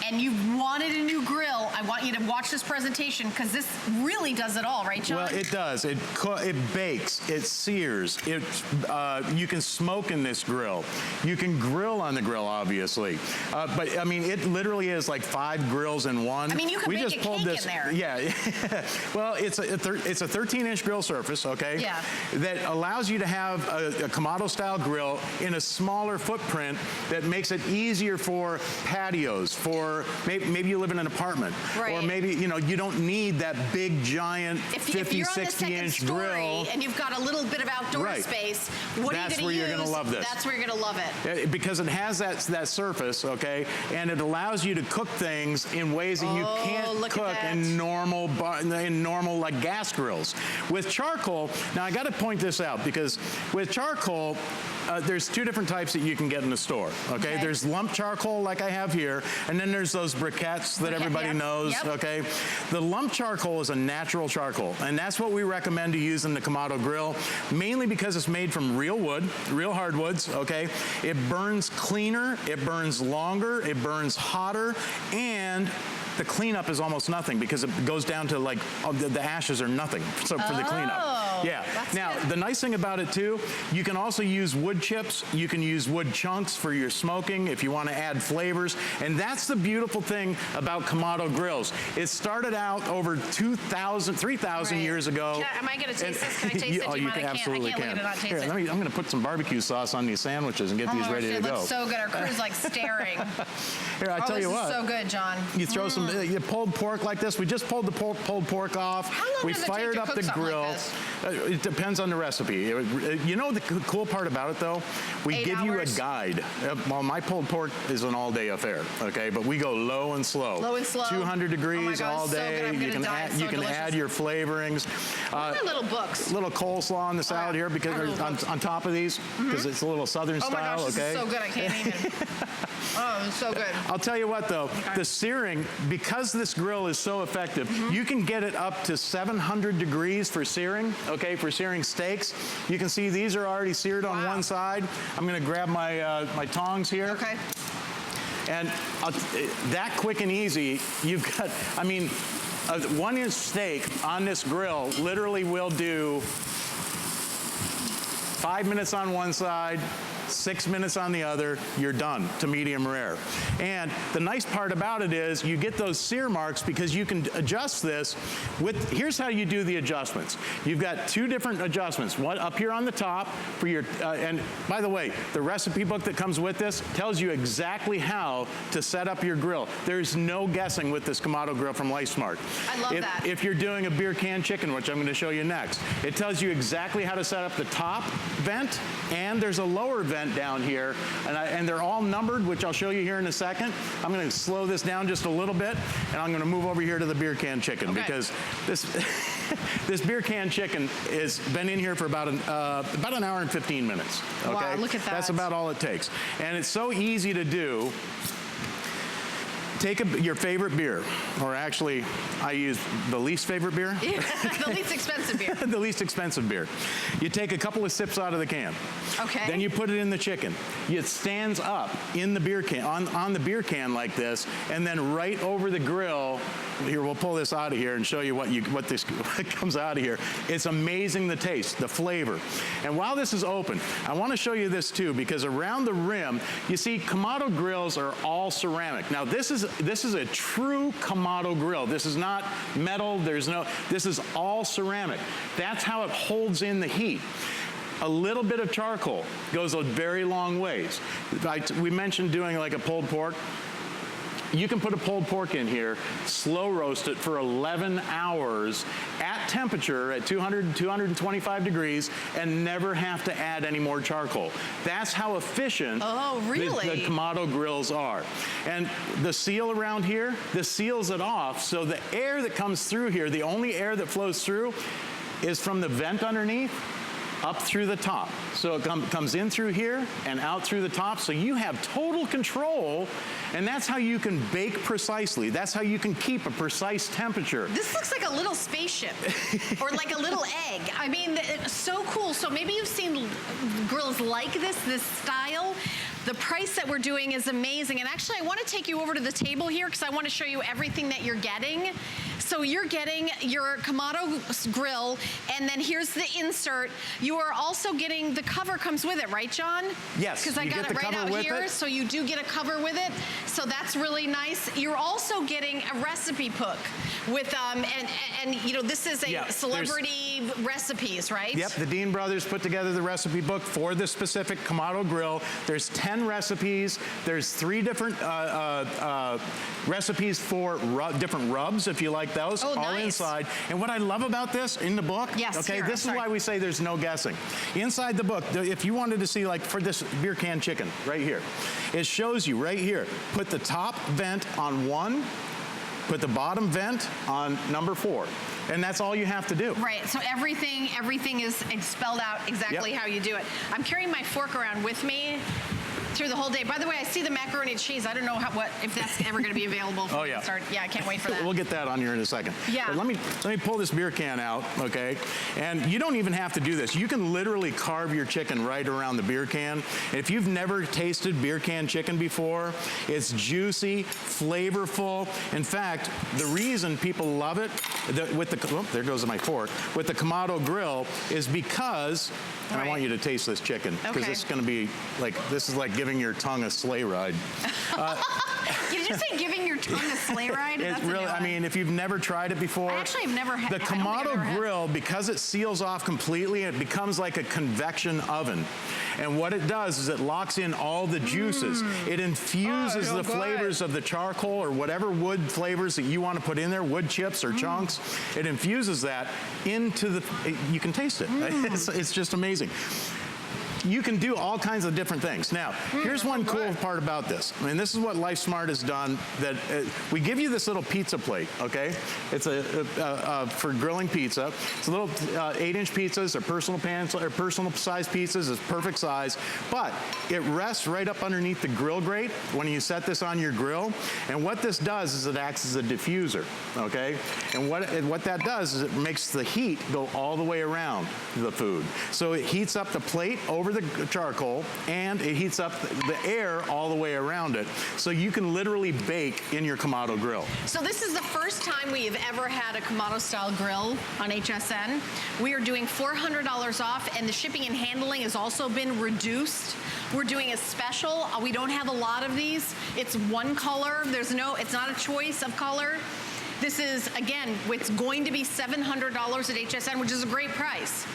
and you wanted a new grill, I want you to watch this presentation because this really does it all, right, John? Well, it does. It bakes, it sears, you can smoke in this grill. You can grill on the grill, obviously. But, I mean, it literally is like 5 grills in one. I mean, you could make a cake in there. Yeah. Well, it's a 13-inch grill surface, okay? Yeah. That allows you to have a Kamado-style grill in a smaller footprint that makes it easier for patios, for maybe you live in an apartment. Right. Or maybe, you know, you don't need that big, giant if 50, you're on the 60-inch grill. And you've got a little bit of outdoor space, what are you going to use? That's where you're going to love this. That's where you're going to love it. Because it has that surface, okay, and it allows you to cook things in ways that you can't cook in normal like gas grills. With charcoal, now I got to point this out because with charcoal, there's 2 different types that you can get in the store, okay? There's lump charcoal like I have here, and then there's those briquettes that everybody knows, okay? The lump charcoal is a natural charcoal, and that's what we recommend to use in the Kamado grill, mainly because it's made from real wood, real hardwoods, okay? It burns cleaner, it burns longer, it burns hotter, and the cleanup is almost nothing because it goes down to like, the ashes are nothing for the cleanup. Yeah. Now, the nice thing about it too, you can also use wood chips, you can use wood chunks for your smoking if you want to add flavors, and that's the beautiful thing about Kamado grills. It started out over 3,000 years ago. Am I going to taste this? Can I taste it? Oh, you can, absolutely can. Look at it, not taste Here, it. I'm going to put some barbecue sauce on these sandwiches and get these ready to go. It looks so good. Our crew's like staring. Here, I tell you what. This is so good, John. You throw some pulled pork like this. We just pulled the pulled pork off. How long we does it fired take to up cook the grill. Like this? It depends on the recipe. You know the cool part about it though? We 8 give you a hours? guide. Well, my pulled pork is an all-day affair, okay? But we go low and slow. Low and slow. 200 degrees oh my God, all day. So good. You can add, you can add your flavorings. What are little books? Little coleslaw on the salad here because on top of these because it's a little southern style. Oh my gosh, okay? this is so good. I can't even. Oh, it's so good. I'll tell you what though, the searing, because this grill is so effective, you can get it up to 700 degrees for searing, okay, for searing steaks. You can see these are already seared on one side. I'm gonna grab my, my tongs here. Okay. And that quick and easy, you've got, I mean, a 1-inch steak on this grill literally will do 5 minutes on one side, 6 minutes on the other, you're done to medium rare. And the nice part about it is you get those sear marks because you can adjust this with, here's how you do the adjustments. You've got 2 different adjustments, one up here on the top for your, and by the way, the recipe book that comes with this tells you exactly how to set up your grill. There's no guessing with this Kamado grill from LifeSmart. I love that. If you're doing a beer can chicken, which I'm going to show you next, it tells you exactly how to set up the top vent, and there's a lower vent down here, and they're all numbered, which I'll show you here in a second. I'm going to slow this down just a little bit, and I'm going to move over here to the beer can chicken because this this beer can chicken has been in here for about an hour and 15 minutes. Okay, wow, look at that. That's about all it takes, and it's so easy to do. take your favorite beer, or actually, I use the least favorite beer. The least expensive beer. The least expensive beer. You take a couple of sips out of the can. Okay. Then you put it in the chicken. It stands up in the beer can, on the beer can like this, and then right over the grill. Here, we'll pull this out of here and show you what this comes out of here. It's amazing, the taste, the flavor. And while this is open, I want to show you this too, because around the rim, you see Kamado grills are all ceramic. Now this is a true Kamado grill. This is not metal. This is all ceramic. That's how it holds in the heat. A little bit of charcoal goes a very long ways. We mentioned doing like a pulled pork. You can put a pulled pork in here, slow roast it for 11 hours at temperature at 200, 225 degrees, and never have to add any more charcoal. That's how efficient the Kamado grills are. And the seal around here, this seals it off, so the air that comes through here, the only air that flows through is from the vent underneath up through the top. So it comes in through here and out through the top, so you have total control, and that's how you can bake precisely. That's how you can keep a precise temperature. This looks like a little spaceship, or like a little egg. I mean, it's so cool. So maybe you've seen grills like this style. The price that we're doing is amazing. And actually, I want to take you over to the table here because I want to show you everything that you're getting. So you're getting your Kamado grill, and then here's the insert. You are also getting, the cover comes with it, right, John? Yes. Because I got it right out here, so you do get a cover with it. So that's really nice. You're also getting a recipe book with, and you know, this is a celebrity recipes, right? Yep, the Dean brothers put together the recipe book for the specific Kamado grill. There's 10 recipes. There's 3 different recipes for different rubs, if you like those, all inside. And what I love about this in the book, this is why we say there's no guessing. Inside the book, if you wanted to see, like for this beer can chicken right here, it shows you right here, put the top vent on 1, put the bottom vent on number 4. And that's all you have to do. Right, so everything is spelled out exactly how you do it. I'm carrying my fork around with me through the whole day. By the way, I see the macaroni and cheese. I don't know if that's ever going to be available for me to start. Yeah, I can't wait for that. We'll get that on here in a second. Yeah. But let me pull this beer can out, okay? And you don't even have to do this. You can literally carve your chicken right around the beer can. And if you've never tasted beer can chicken before, it's juicy, flavorful. In fact, the reason people love it there goes my fork, with the Kamado grill is because, and I want you to taste this chicken, because this is going to be like, this is like giving your tongue a sleigh ride. Did you say giving your tongue a sleigh ride? It's really, I mean, if you've never tried it before. I actually have never had the Kamado grill, because it seals off completely, it becomes like a convection oven. And what it does is it locks in all the juices. It infuses the flavors of the charcoal or whatever wood flavors that you want to put in there, wood chips or chunks. It infuses that into you can taste it. It's just amazing. You can do all kinds of different things. Now, here's one cool part about this. I mean, this is what Life Smart has done. That we give you this little pizza plate, okay? It's for grilling pizza. It's a little 8-inch pizzas or personal pans or personal size pizzas. It's perfect size, but it rests right up underneath the grill grate when you set this on your grill. And what this does is it acts as a diffuser, okay? And what that does is it makes the heat go all the way around the food. So it heats up the plate over the charcoal, and it heats up the air all the way around it. So you can literally bake in your Kamado grill. So this is the first time we have ever had a Kamado style grill on HSN. We are doing $400 off, and the shipping and handling has also been reduced. We're doing a special. We don't have a lot of these. It's one color. It's not a choice of color. This is, again, it's going to be $700 at HSN, which is a great price.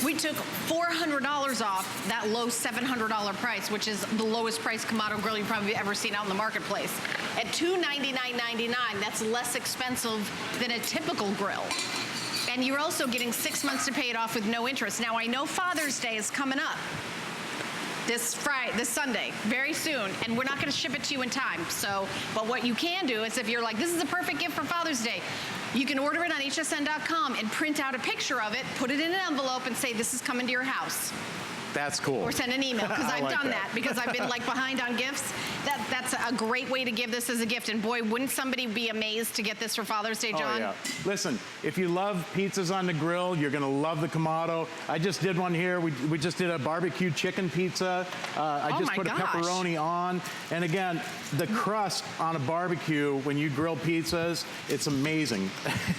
We took $400 off that low $700 price, which is the lowest price Kamado grill you've probably ever seen out in the marketplace. At $299.99, that's less expensive than a typical grill. And you're also getting 6 months to pay it off with no interest. Now, I know Father's Day is coming up this Sunday, very soon, and we're not going to ship it to you in time. But what you can do is, if you're like, this is the perfect gift for Father's Day, you can order it on hsn.com and print out a picture of it, put it in an envelope, and say, this is coming to your house. That's cool. Or send an email, because I've like done that, because I've been like behind on gifts. That's a great way to give this as a gift. And boy, wouldn't somebody be amazed to get this for Father's Day, John? Oh, yeah. Listen, if you love pizzas on the grill, you're gonna love the Kamado. I just did one here. We just did a barbecue chicken pizza. I just put a pepperoni on. And again, the crust on a barbecue, when you grill pizzas, it's amazing.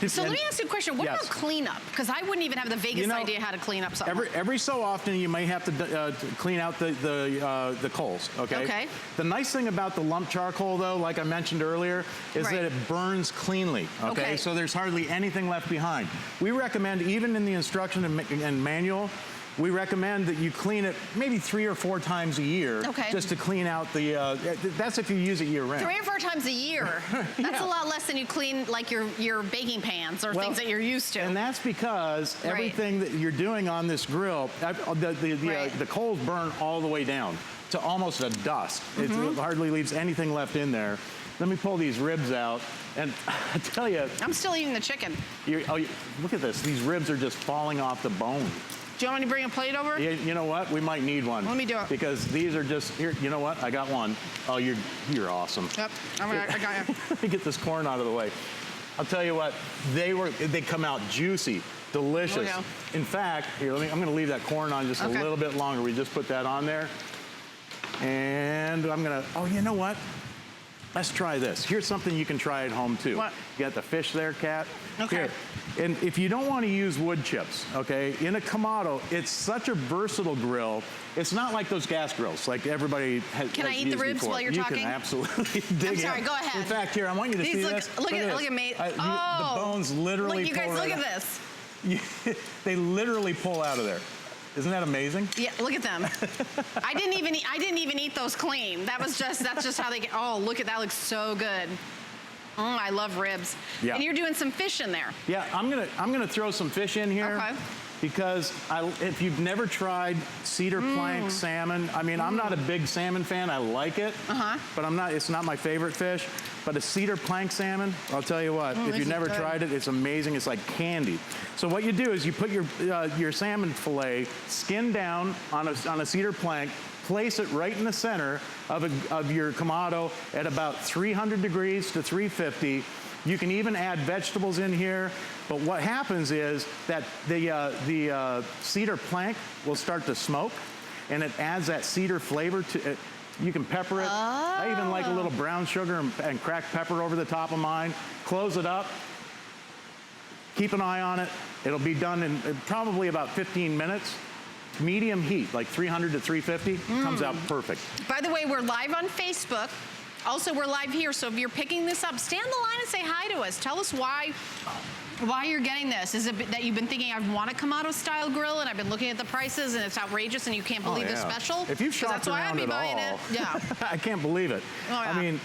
So let me ask you a question. What about cleanup? Because I wouldn't even have the vaguest idea how to clean up something. Every so often, you may have to clean out the coals, okay? Okay. The nice thing about the lump charcoal, though, like I mentioned earlier, is that it burns cleanly, okay? So there's hardly anything left behind. We recommend, even in the instruction and manual, we recommend that you clean it maybe 3 or 4 times a year, just to clean out the, that's if you use it year-round. 3 or 4 times a year? That's a lot less than you clean like your baking pans or things that you're used to. And that's because everything that you're doing on this grill, the coals burn all the way down to almost a dust. It hardly leaves anything left in there. Let me pull these ribs out, and I tell you... I'm still eating the chicken. Look at this. These ribs are just falling off the bone. Do you want me to bring a plate over? You know what? We might need one. Let me do it. Because these are just, here, you know what? I got one. Oh, you're awesome. Yep, I got you. Let me get this corn out of the way. I'll tell you what, they come out juicy, delicious. Oh, yeah. In fact, here, I'm gonna leave that corn on just a little bit longer. We just put that on there. And I'm gonna, oh, you know what? Let's try this. Here's something you can try at home too. What? You got the fish there, Kat? Okay. Here. And if you don't want to use wood chips, okay, in a Kamado, it's such a versatile grill. It's not like those gas grills, like everybody has Can I eat the ribs while you're talking? You can absolutely dig I'm sorry, go ahead. In fact, here, I want you to see this. Look at me. The bones literally you guys, look at this. They literally pull out of there. Isn't that amazing? Yeah, look at them. I didn't even eat those clean. That's just how they get. Oh, look at that. Looks so good. I love ribs. Yeah. And you're doing some fish in there. Yeah, I'm gonna throw some fish in here. Okay. Because if you've never tried cedar plank salmon, I mean, I'm not a big salmon fan. I like it, but it's not my favorite fish. But a cedar plank salmon, I'll tell you what, if you've never tried it, it's amazing. It's like candy. So what you do is you put your salmon fillet skin down on a cedar plank, place it right in the center of your Kamado at about 300 degrees to 350. You can even add vegetables in here, but what happens is that the cedar plank will start to smoke, and it adds that cedar flavor to it. You can pepper it. I even like a little brown sugar and cracked pepper over the top of mine. Close it up. Keep an eye on it. It'll be done in probably about 15 minutes. Medium heat, like 300 to 350, comes out perfect. By the way, we're live on Facebook. Also, we're live here, so if you're picking this up, stand in the line and say hi to us. Tell us why you're getting this. Is it that you've been thinking, I want a Kamado-style grill, and I've been looking at the prices, and it's outrageous, and you can't believe the special? If you've shopped around at all, I can't believe it. Oh, yeah. I mean,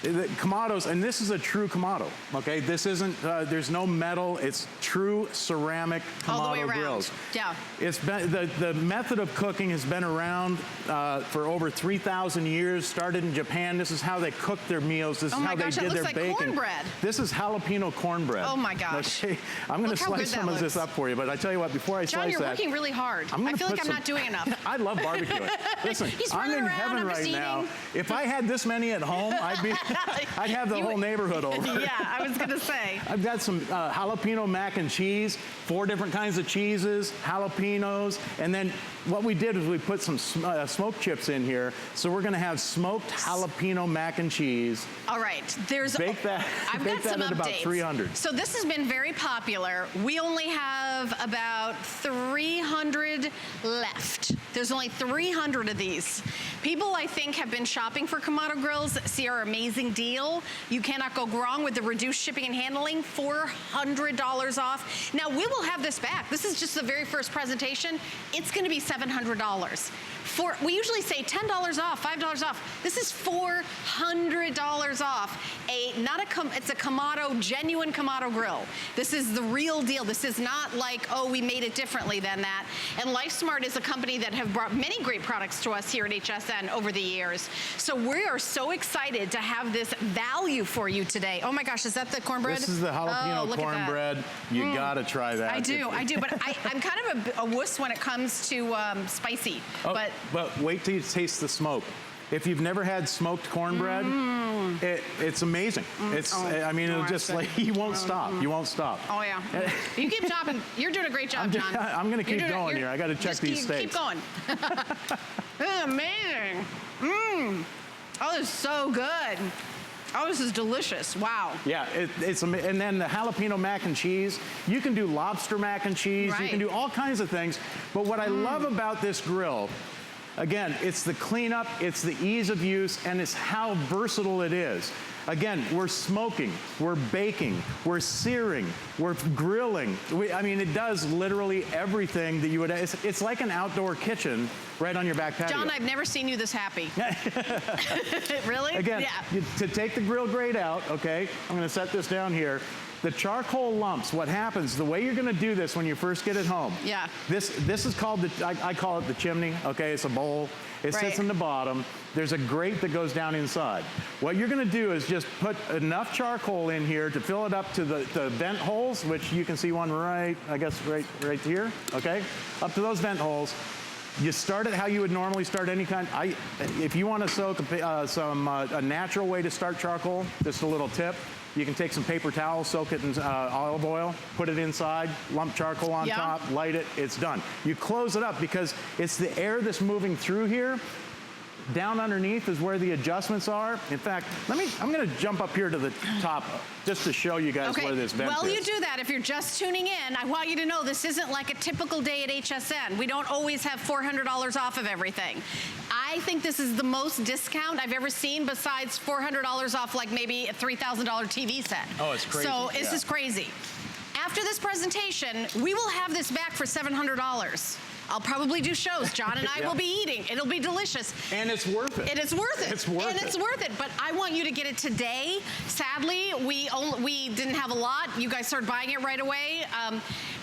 the Kamados, and this is a true Kamado, okay? This isn't, there's no metal, it's true ceramic Kamado grills. Yeah. It's been, the method of cooking has been around for over 3,000 years, started in Japan. This is how they cooked their meals. This is how they did their bacon. Cornbread. This is jalapeno cornbread. Oh my gosh. Okay, I'm gonna slice some of this up for you, but I tell you what, before I slice that. John, you're working really hard. I feel like I'm not doing enough. I love barbecuing. Listen, I'm in heaven right now. If I had this many at home, I'd have the whole neighborhood over. Yeah, I was gonna say. I've got some jalapeno mac and cheese, 4 different kinds of cheeses, jalapenos, and then what we did is we put some smoked chips in here. So we're gonna have smoked jalapeno mac and cheese. All right, bake that. I've bake got some that at updates. about 300. So this has been very popular. We only have about 300 left. There's only 300 of these. People, I think, have been shopping for Kamado grills, see our amazing deal. You cannot go wrong with the reduced shipping and handling, $400 off. Now, we will have this back. This is just the very first presentation. It's gonna be $700. We usually say $10 off, $5 off. This is $400 off. It's a Kamado, genuine Kamado grill. This is the real deal. This is not like, oh, we made it differently than that. And LifeSmart is a company that have brought many great products to us here at HSN over the years. So we are so excited to have this value for you today. Oh my gosh, is that the cornbread? This is the jalapeno cornbread. You gotta try that. I do, but I'm kind of a wuss when it comes to spicy. Oh, but wait till you taste the smoke. If you've never had smoked cornbread, it's amazing. I mean, it'll just like, you won't stop. You won't stop. Oh yeah. You keep chopping. You're doing a great job, John. I'm gonna keep going here. I gotta check these steaks. Keep going. This is amazing. Oh, this is so good. Oh, this is delicious. Wow. Yeah, it's amazing. And then the jalapeno mac and cheese, you can do lobster mac and cheese. Right. You can do all kinds of things. But what I love about this grill, again, it's the cleanup, it's the ease of use, and it's how versatile it is. Again, we're smoking, we're baking, we're searing, we're grilling. I mean, it does literally everything that you would. It's like an outdoor kitchen right on your back patio. John, I've never seen you this happy. Really? Again, to take the grill grate out, okay, I'm gonna set this down here. The charcoal lumps, what happens, the way you're gonna do this when you first get it home. Yeah. This is called, I call it the chimney, okay? It's a bowl. It sits in the bottom. There's a grate that goes down inside. What you're gonna do is just put enough charcoal in here to fill it up to the vent holes, which you can see one right here, okay? Up to those vent holes. You start it how you would normally start any kind. If you want to soak a natural way to start charcoal, just a little tip. You can take some paper towel, soak it in olive oil, put it inside, lump charcoal on top, light it, it's done. You close it up because it's the air that's moving through here. Down underneath is where the adjustments are. In fact, I'm gonna jump up here to the top just to show you guys where this vent is. Well, you do that. If you're just tuning in, I want you to know this isn't like a typical day at HSN. We don't always have $400 off of everything. I think this is the most discount I've ever seen besides $400 off like maybe a $3,000 TV set. Oh, it's crazy. So this is crazy. After this presentation, we will have this back for $700. I'll probably do shows. John and I will be eating. It'll be delicious. And it's worth it. And it's worth it. It's worth it. And it's worth it. But I want you to get it today. Sadly, we didn't have a lot. You guys started buying it right away.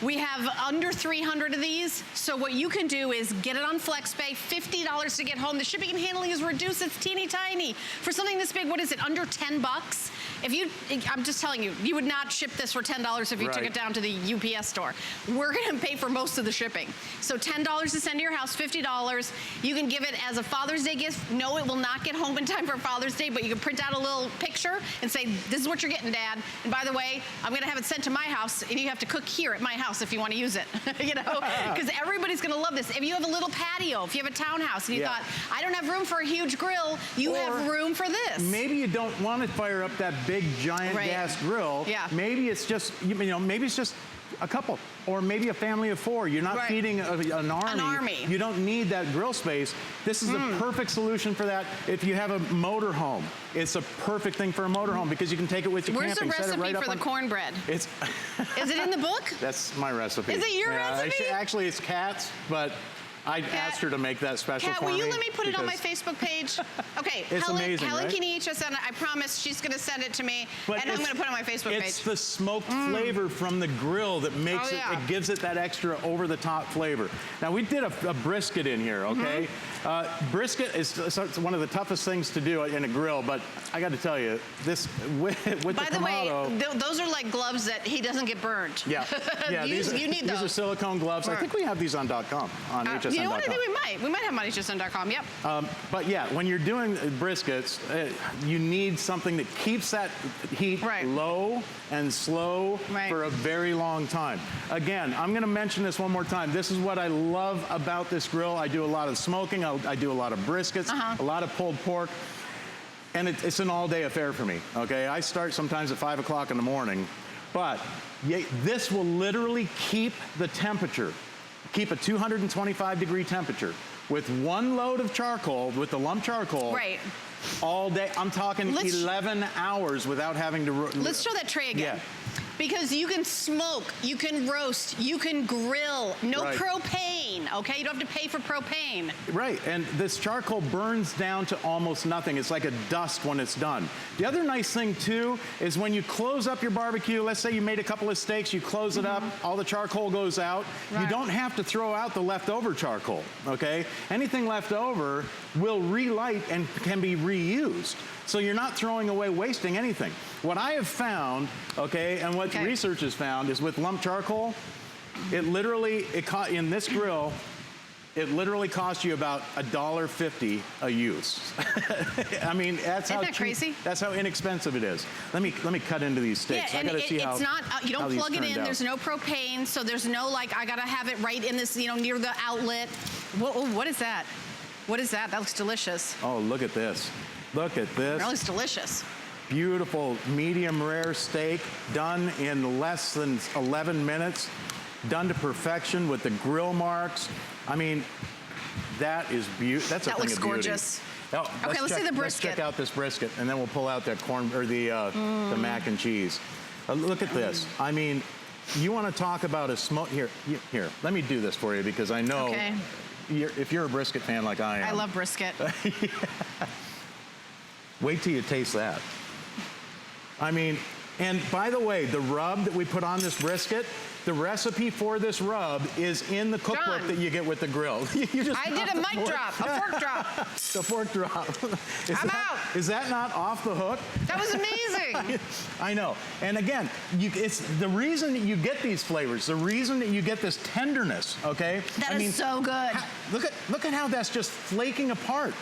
We have under 300 of these. So what you can do is get it on FlexPay, $50 to get home. The shipping and handling is reduced. It's teeny tiny. For something this big, what is it, under 10 bucks? I'm just telling you, you would not ship this for $10 if you took it down to the UPS store. We're gonna pay for most of the shipping. So $10 to send to your house, $50. You can give it as a Father's Day gift. No, it will not get home in time for Father's Day, but you can print out a little picture and say, this is what you're getting, Dad. And by the way, I'm gonna have it sent to my house, and you have to cook here at my house if you wanna use it, you know? Because everybody's gonna love this. If you have a little patio, if you have a townhouse, and you thought, I don't have room for a huge grill, you have room for this. Maybe you don't wanna fire up that big giant gas grill. Maybe it's just, maybe it's just a couple, or maybe a family of 4. You're not feeding an army. You don't need that grill space. This is the perfect solution for that. If you have a motor home, it's a perfect thing for a motor home because you can take it with you camping. Where's the recipe for the cornbread? Is it in the book? That's my recipe. Is it your recipe? Actually, it's Kat's, but I asked her to make that special for me. Kat, will you let me put it on my Facebook page? Okay, it's amazing, Helen Keeney HSN, I promise she's gonna send it to me, and I'm gonna put it on my Facebook page. It's the smoked flavor from the grill that makes it gives it that extra over-the-top flavor. Now, we did a brisket in here, okay? Brisket is one of the toughest things to do in a grill, but I gotta tell you, this, with the By the Kamado, way, those are like gloves that he doesn't get burned. Yeah, you need those. These are silicone gloves. I think we have these on .com, on HSN.com. You know what, I think we might. We might have them on HSN.com, yep. But yeah, when you're doing briskets, you need something that keeps that heat low and slow for a very long time. Again, I'm gonna mention this one more time. This is what I love about this grill. I do a lot of smoking, I do a lot of briskets, a lot of pulled pork, and it's an all-day affair for me, okay? I start sometimes at 5 o'clock in the morning, but this will literally keep the temperature, keep a 225-degree temperature with one load of charcoal, with the lump charcoal, all day. I'm talking 11 hours without having to... Let's show that tray again. Because you can smoke, you can roast, you can grill, no propane. okay? You don't have to pay for propane. Right, and this charcoal burns down to almost nothing. It's like a dust when it's done. The other nice thing too is when you close up your barbecue, let's say you made a couple of steaks, you close it up, all the charcoal goes out. Right. You don't have to throw out the leftover charcoal, okay? Anything left over will relight and can be reused. So you're not throwing away, wasting anything. What I have found, okay, and what research has found is with lump charcoal, it literally, in this grill, it literally costs you about $1.50 a use. I mean, that's how Isn't that crazy? That's how inexpensive it is. Let me cut into these steaks. Yeah, and I gotta see how it's not, you don't plug it in, out. there's no propane, so there's no like, I gotta have it right in this, you know, near the outlet. What is that? What is that? That looks delicious. Oh, look at this. Look at this. That looks delicious. Beautiful medium rare steak done in less than 11 minutes, done to perfection with the grill marks. I mean, that is beautiful. That's a thing of beauty. That looks gorgeous. Oh, Okay, let's see the brisket. Let's check out this brisket, and then we'll pull out that corn or the mac and cheese. Look at this. I mean, you want to talk about a smoke? Here. Let me do this for you because I know if you're a brisket fan like I am. I love brisket. Wait till you taste that. I mean, and by the way, the rub that we put on this brisket, the recipe for this rub is in the cookbook that you get with the grill. I did a mic drop, a fork drop. The fork drop. I'm out. Is that not off the hook? That was amazing. I know. And again, it's the reason that you get these flavors, the reason that you get this tenderness, okay? That is so good. Look at how that's just flaking apart.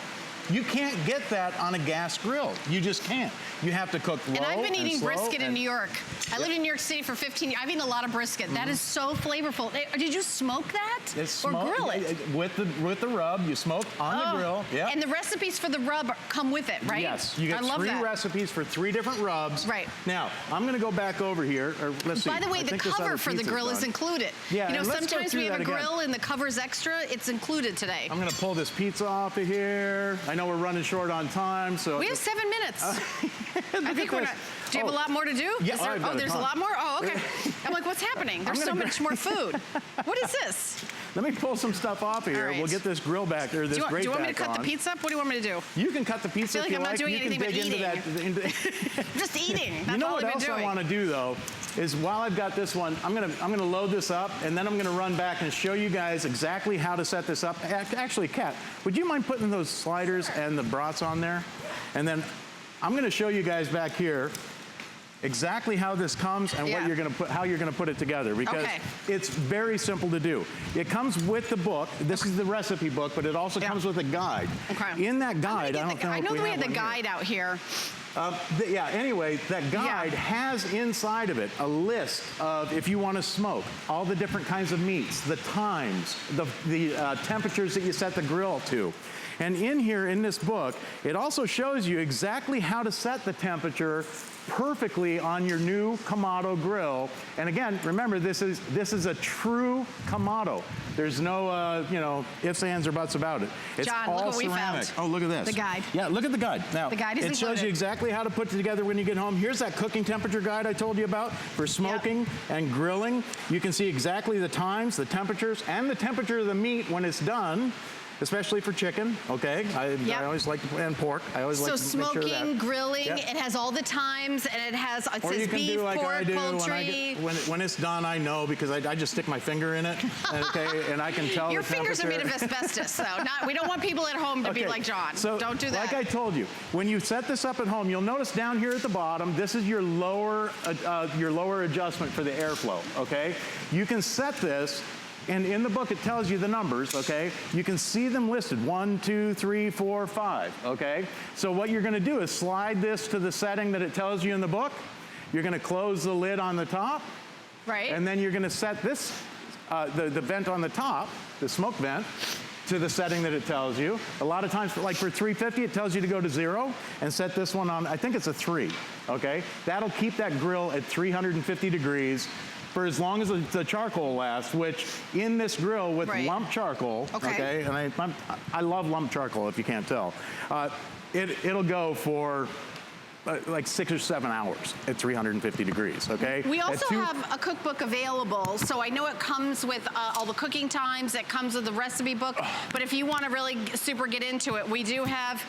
You can't get that on a gas grill. You just can't. You have to cook low and I've been eating slow brisket in New York. I lived in New York City for 15 years. I've eaten a lot of brisket. That is so flavorful. Did you smoke that? Or grill it? With the rub, you smoke on the grill. Yeah. And the recipes for the rub come with it, right? Yes. You get 3 recipes for 3 different rubs. Right. Now, I'm going to go back over here. Or let's see. By the way, the cover for the grill is included. Yeah. You know, sometimes we have a grill and the cover's extra. It's included today. I'm going to pull this pizza off of here. I know we're running short on time, so we have 7 minutes. I think we're not. Do you have a lot more to do? Yeah. There's a lot more? Oh, okay. I'm like, what's happening? There's so much more food. What is this? Let me pull some stuff off here. We'll get this grill back, or this grate back on. Do you want me to cut the pizza up? What do you want me to do? You can cut the pizza if you like. I feel like I'm not doing anything but eating. Just eating. That's all I've been doing. You know what else I want to do, though, is while I've got this one, I'm gonna load this up, and then I'm gonna run back and show you guys exactly how to set this up. Actually, Kat, would you mind putting those sliders and the brats on there? And then I'm gonna show you guys back here exactly how this comes and what how you're gonna put it together, because it's very simple to do. It comes with the book. This is the recipe book, but it also comes with a guide. In that guide, I know we have the guide out here. Anyway, that guide has inside of it a list of, if you want to smoke, all the different kinds of meats, the times, the temperatures that you set the grill to. And in here, in this book, it also shows you exactly how to set the temperature perfectly on your new Kamado grill. And again, remember, this is a true Kamado. There's no, ifs, ands, or buts about it. It's John, all look what ceramic. we found. Oh, look at this. The guide. Yeah, look at the guide. Now, the guide is it shows you exactly how to put it together when you get home. Here's that cooking temperature guide I told you about for smoking and grilling. You can see exactly the times, the temperatures, and the temperature of the meat when it's done. Especially for chicken, okay? I always like to plan pork. I always like to make sure that. So smoking, grilling, it has all the times, and it says beef, pork, poultry. When it's done, I know because I just stick my finger in it, okay? And I can tell Your fingers are made of asbestos, so we don't want people at home to be like John. So don't do that. Like I told you, when you set this up at home, you'll notice down here at the bottom, this is your lower adjustment for the airflow, okay? You can set this. And in the book, it tells you the numbers, okay? You can see them listed, 1, 2, 3, 4, 5, okay? So what you're gonna do is slide this to the setting that it tells you in the book. You're gonna close the lid on the top. Right. And then you're gonna set this, the vent on the top, the smoke vent, to the setting that it tells you. A lot of times, like for 350, it tells you to go to 0 and set this one on, I think it's a 3, okay? That'll keep that grill at 350 degrees for as long as the charcoal lasts, which in this grill with lump charcoal, okay, and I love lump charcoal if you can't tell, it'll go for like 6 or 7 hours at 350 degrees, okay? We also have a cookbook available, so I know it comes with all the cooking times, it comes with the recipe book, but if you want to really super get into it, we do have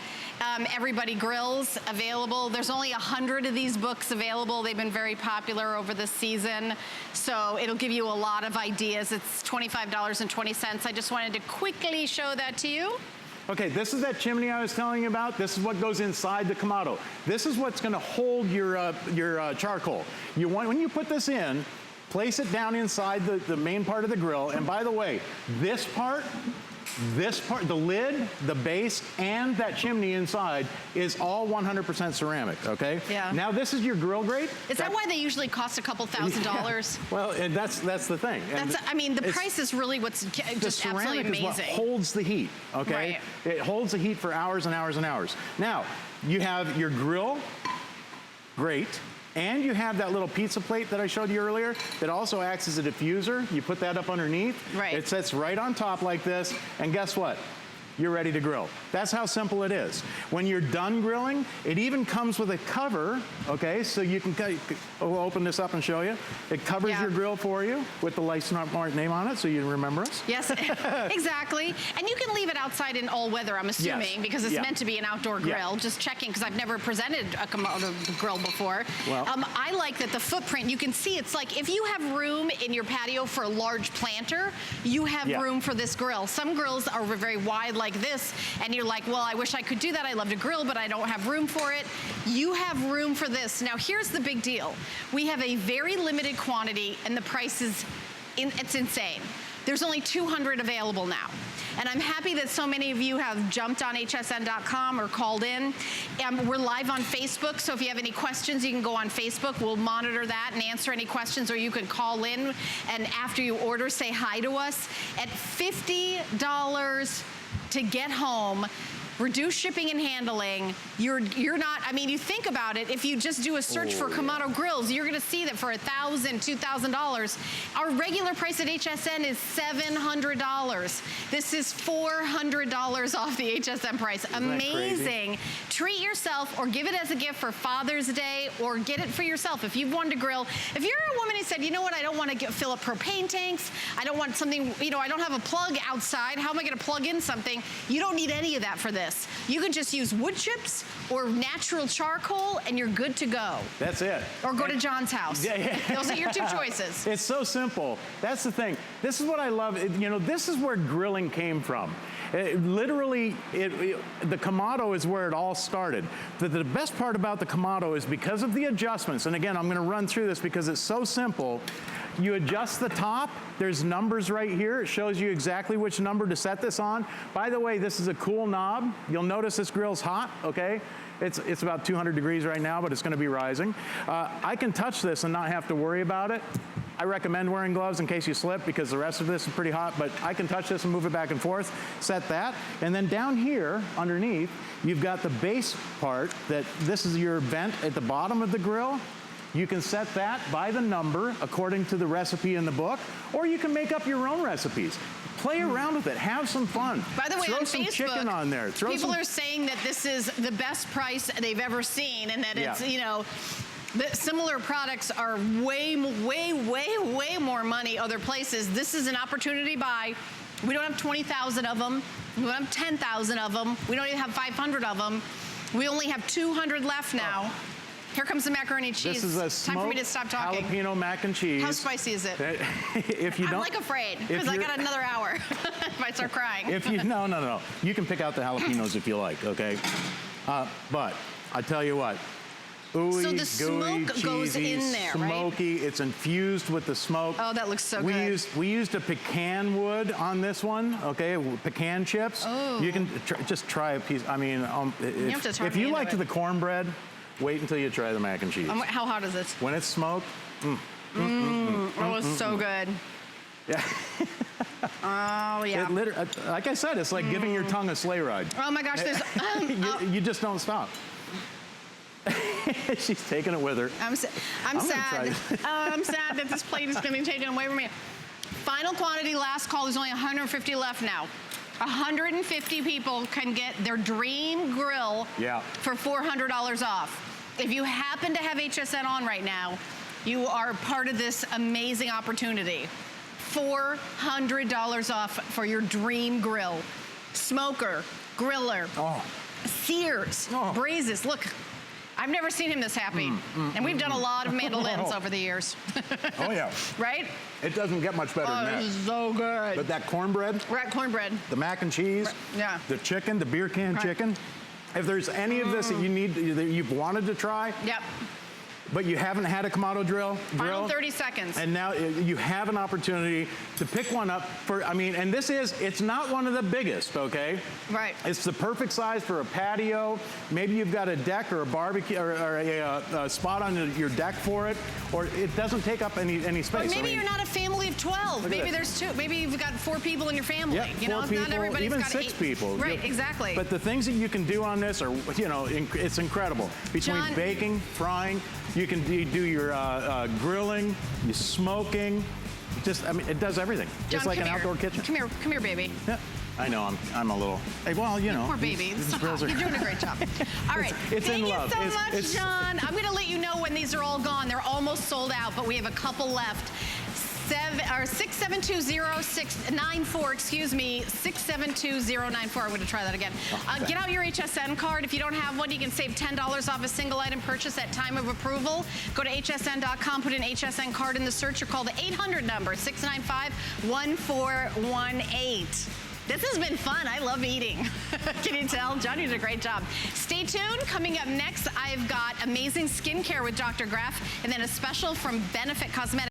Everybody Grills available. There's only 100 of these books available. They've been very popular over the season, so it'll give you a lot of ideas. It's $25.20. I just wanted to quickly show that to you. Okay, this is that chimney I was telling you about. This is what goes inside the Kamado. This is what's gonna hold your charcoal. When you put this in, place it down inside the main part of the grill. And by the way, this part, the lid, the base, and that chimney inside is all 100% ceramic, okay? Yeah. Now this is your grill grate. Is that why they usually cost a couple $1,000s? Yeah. Well, and that's the thing. And I mean, the price is really what's just absolutely amazing. Is what holds the heat, okay? Right. It holds the heat for hours and hours and hours. Now, you have your grill grate, and you have that little pizza plate that I showed you earlier that also acts as a diffuser. You put that up underneath. Right. It sits right on top like this, and guess what? You're ready to grill. That's how simple it is. When you're done grilling, it even comes with a cover, okay? So you can, we'll open this up and show you. It covers your grill for you with the license mark name on it so you remember us. Yes, exactly. And you can leave it outside in all weather, I'm assuming, because it's meant to be an outdoor grill. Just checking, because I've never presented a Kamado grill before. Well, I like that the footprint, you can see it's like, if you have room in your patio for a large planter, you have room for this grill. Some grills are very wide like this, and you're like, well, I wish I could do that. I love to grill, but I don't have room for it. You have room for this. Now, here's the big deal. We have a very limited quantity, and the price is, it's insane. There's only 200 available now. And I'm happy that so many of you have jumped on hsn.com or called in. We're live on Facebook, so if you have any questions, you can go on Facebook. We'll monitor that and answer any questions, or you can call in, and after you order, say hi to us. At $50 to get home, reduced shipping and handling, you're not, I mean, you think about it, if you just do a search for Kamado grills, you're gonna see that for $1,000, $2,000, our regular price at HSN is $700. This is $400 off the HSN price. Amazing. Treat yourself or give it as a gift for Father's Day, or get it for yourself. If you've wanted to grill, if you're a woman who said, you know what, I don't want to fill up propane tanks, I don't want something, you know, I don't have a plug outside, how am I gonna plug in something? You don't need any of that for this. You can just use wood chips or natural charcoal, and you're good to go. That's it. Or go to John's house. Those are your two choices. It's so simple. That's the thing. This is what I love. You know, this is where grilling came from. Literally, the Kamado is where it all started. The best part about the Kamado is because of the adjustments, and again, I'm going to run through this because it's so simple. You adjust the top. There's numbers right here. It shows you exactly which number to set this on. By the way, this is a cool knob. You'll notice this grill's hot, okay? It's about 200 degrees right now, but it's going to be rising. I can touch this and not have to worry about it. I recommend wearing gloves in case you slip, because the rest of this is pretty hot, but I can touch this and move it back and forth, set that. And then down here underneath, you've got the base part that this is your vent at the bottom of the grill. You can set that by the number according to the recipe in the book, or you can make up your own recipes. Play around with it. Have some fun. By the way, throw on some Facebook, chicken on there. People are saying that this is the best price they've ever seen, and that it's, you know, the similar products are way more money other places. This is an opportunity buy. We don't have 20,000 of them. We don't have 10,000 of them. We don't even have 500 of them. We only have 200 left now. Here comes the macaroni and cheese. This is a smoked time for me to stop talking. Jalapeno mac and cheese. How spicy is it? If you don't, I'm like afraid, because I got another hour if I start crying. If you no. You can pick out the jalapenos if you like, okay? But I tell you what. Ooey, so the gooey, smoke cheesy, goes in there, smoky. Right? It's infused with the smoke. Oh, that looks so good. We used a pecan wood on this one, okay? Pecan chips. Oh. You can just try a piece. I mean, if you liked the cornbread, wait until you try the mac and cheese. How hot is it? When it's smoked, oh, it's so good. Yeah. Oh, yeah. Like I said, it's like giving your tongue a sleigh ride. Oh, my gosh. There's, you just don't stop. She's taking it with her. I'm sad. I'm sad that this plate is going to be taken away from me. Final quantity, last call. There's only 150 left now. 150 people can get their dream grill for $400 off. If you happen to have HSN on right now, you are part of this amazing opportunity. $400 off for your dream grill. Smoker, griller, sears, braises. Look, I've never seen him this happy. And we've done a lot of mandolins over the years. Oh, yeah. Right? It doesn't get much better than that. This is so good. But that cornbread, We're at cornbread. the mac and cheese, the chicken, the beer can chicken, if there's any of this that you need, that you've wanted to try, but you haven't had a Kamado grill. Final 30 seconds. And now you have an opportunity to pick one up for, I mean, and it's not one of the biggest, okay? Right. It's the perfect size for a patio. Maybe you've got a deck or a barbecue or a spot on your deck for it, or it doesn't take up any space. Or maybe you're not a family of 12. Maybe there's 2. Maybe you've got 4 people in your family. Yeah, you know, 4 people, not everybody's even got 6 people. Right, exactly. But the things that you can do on this are, you know, it's incredible. Between John, baking, frying, you do your grilling, your smoking. Just, I mean, it does everything. John, it's like an outdoor kitchen. Come here, baby. Yeah. I know, I'm a little, well, you know. Poor baby. You're doing a great job. All right. It's in love. Thank you so much, John. I'm going to let you know when these are all gone. They're almost sold out, but we have a couple left. 6720694, excuse me, 672-094. I'm going to try that again. Get out your HSN card. If you don't have one, you can save $10 off a single item purchase at time of approval. Go to hsn.com, put an HSN card in the search, or call the 800 number, 695-1418. This has been fun. I love eating. Can you tell? Johnny did a great job. Stay tuned. Coming up next, I've got amazing skincare with Dr. Graff, and then a special from Benefit Cosmetics.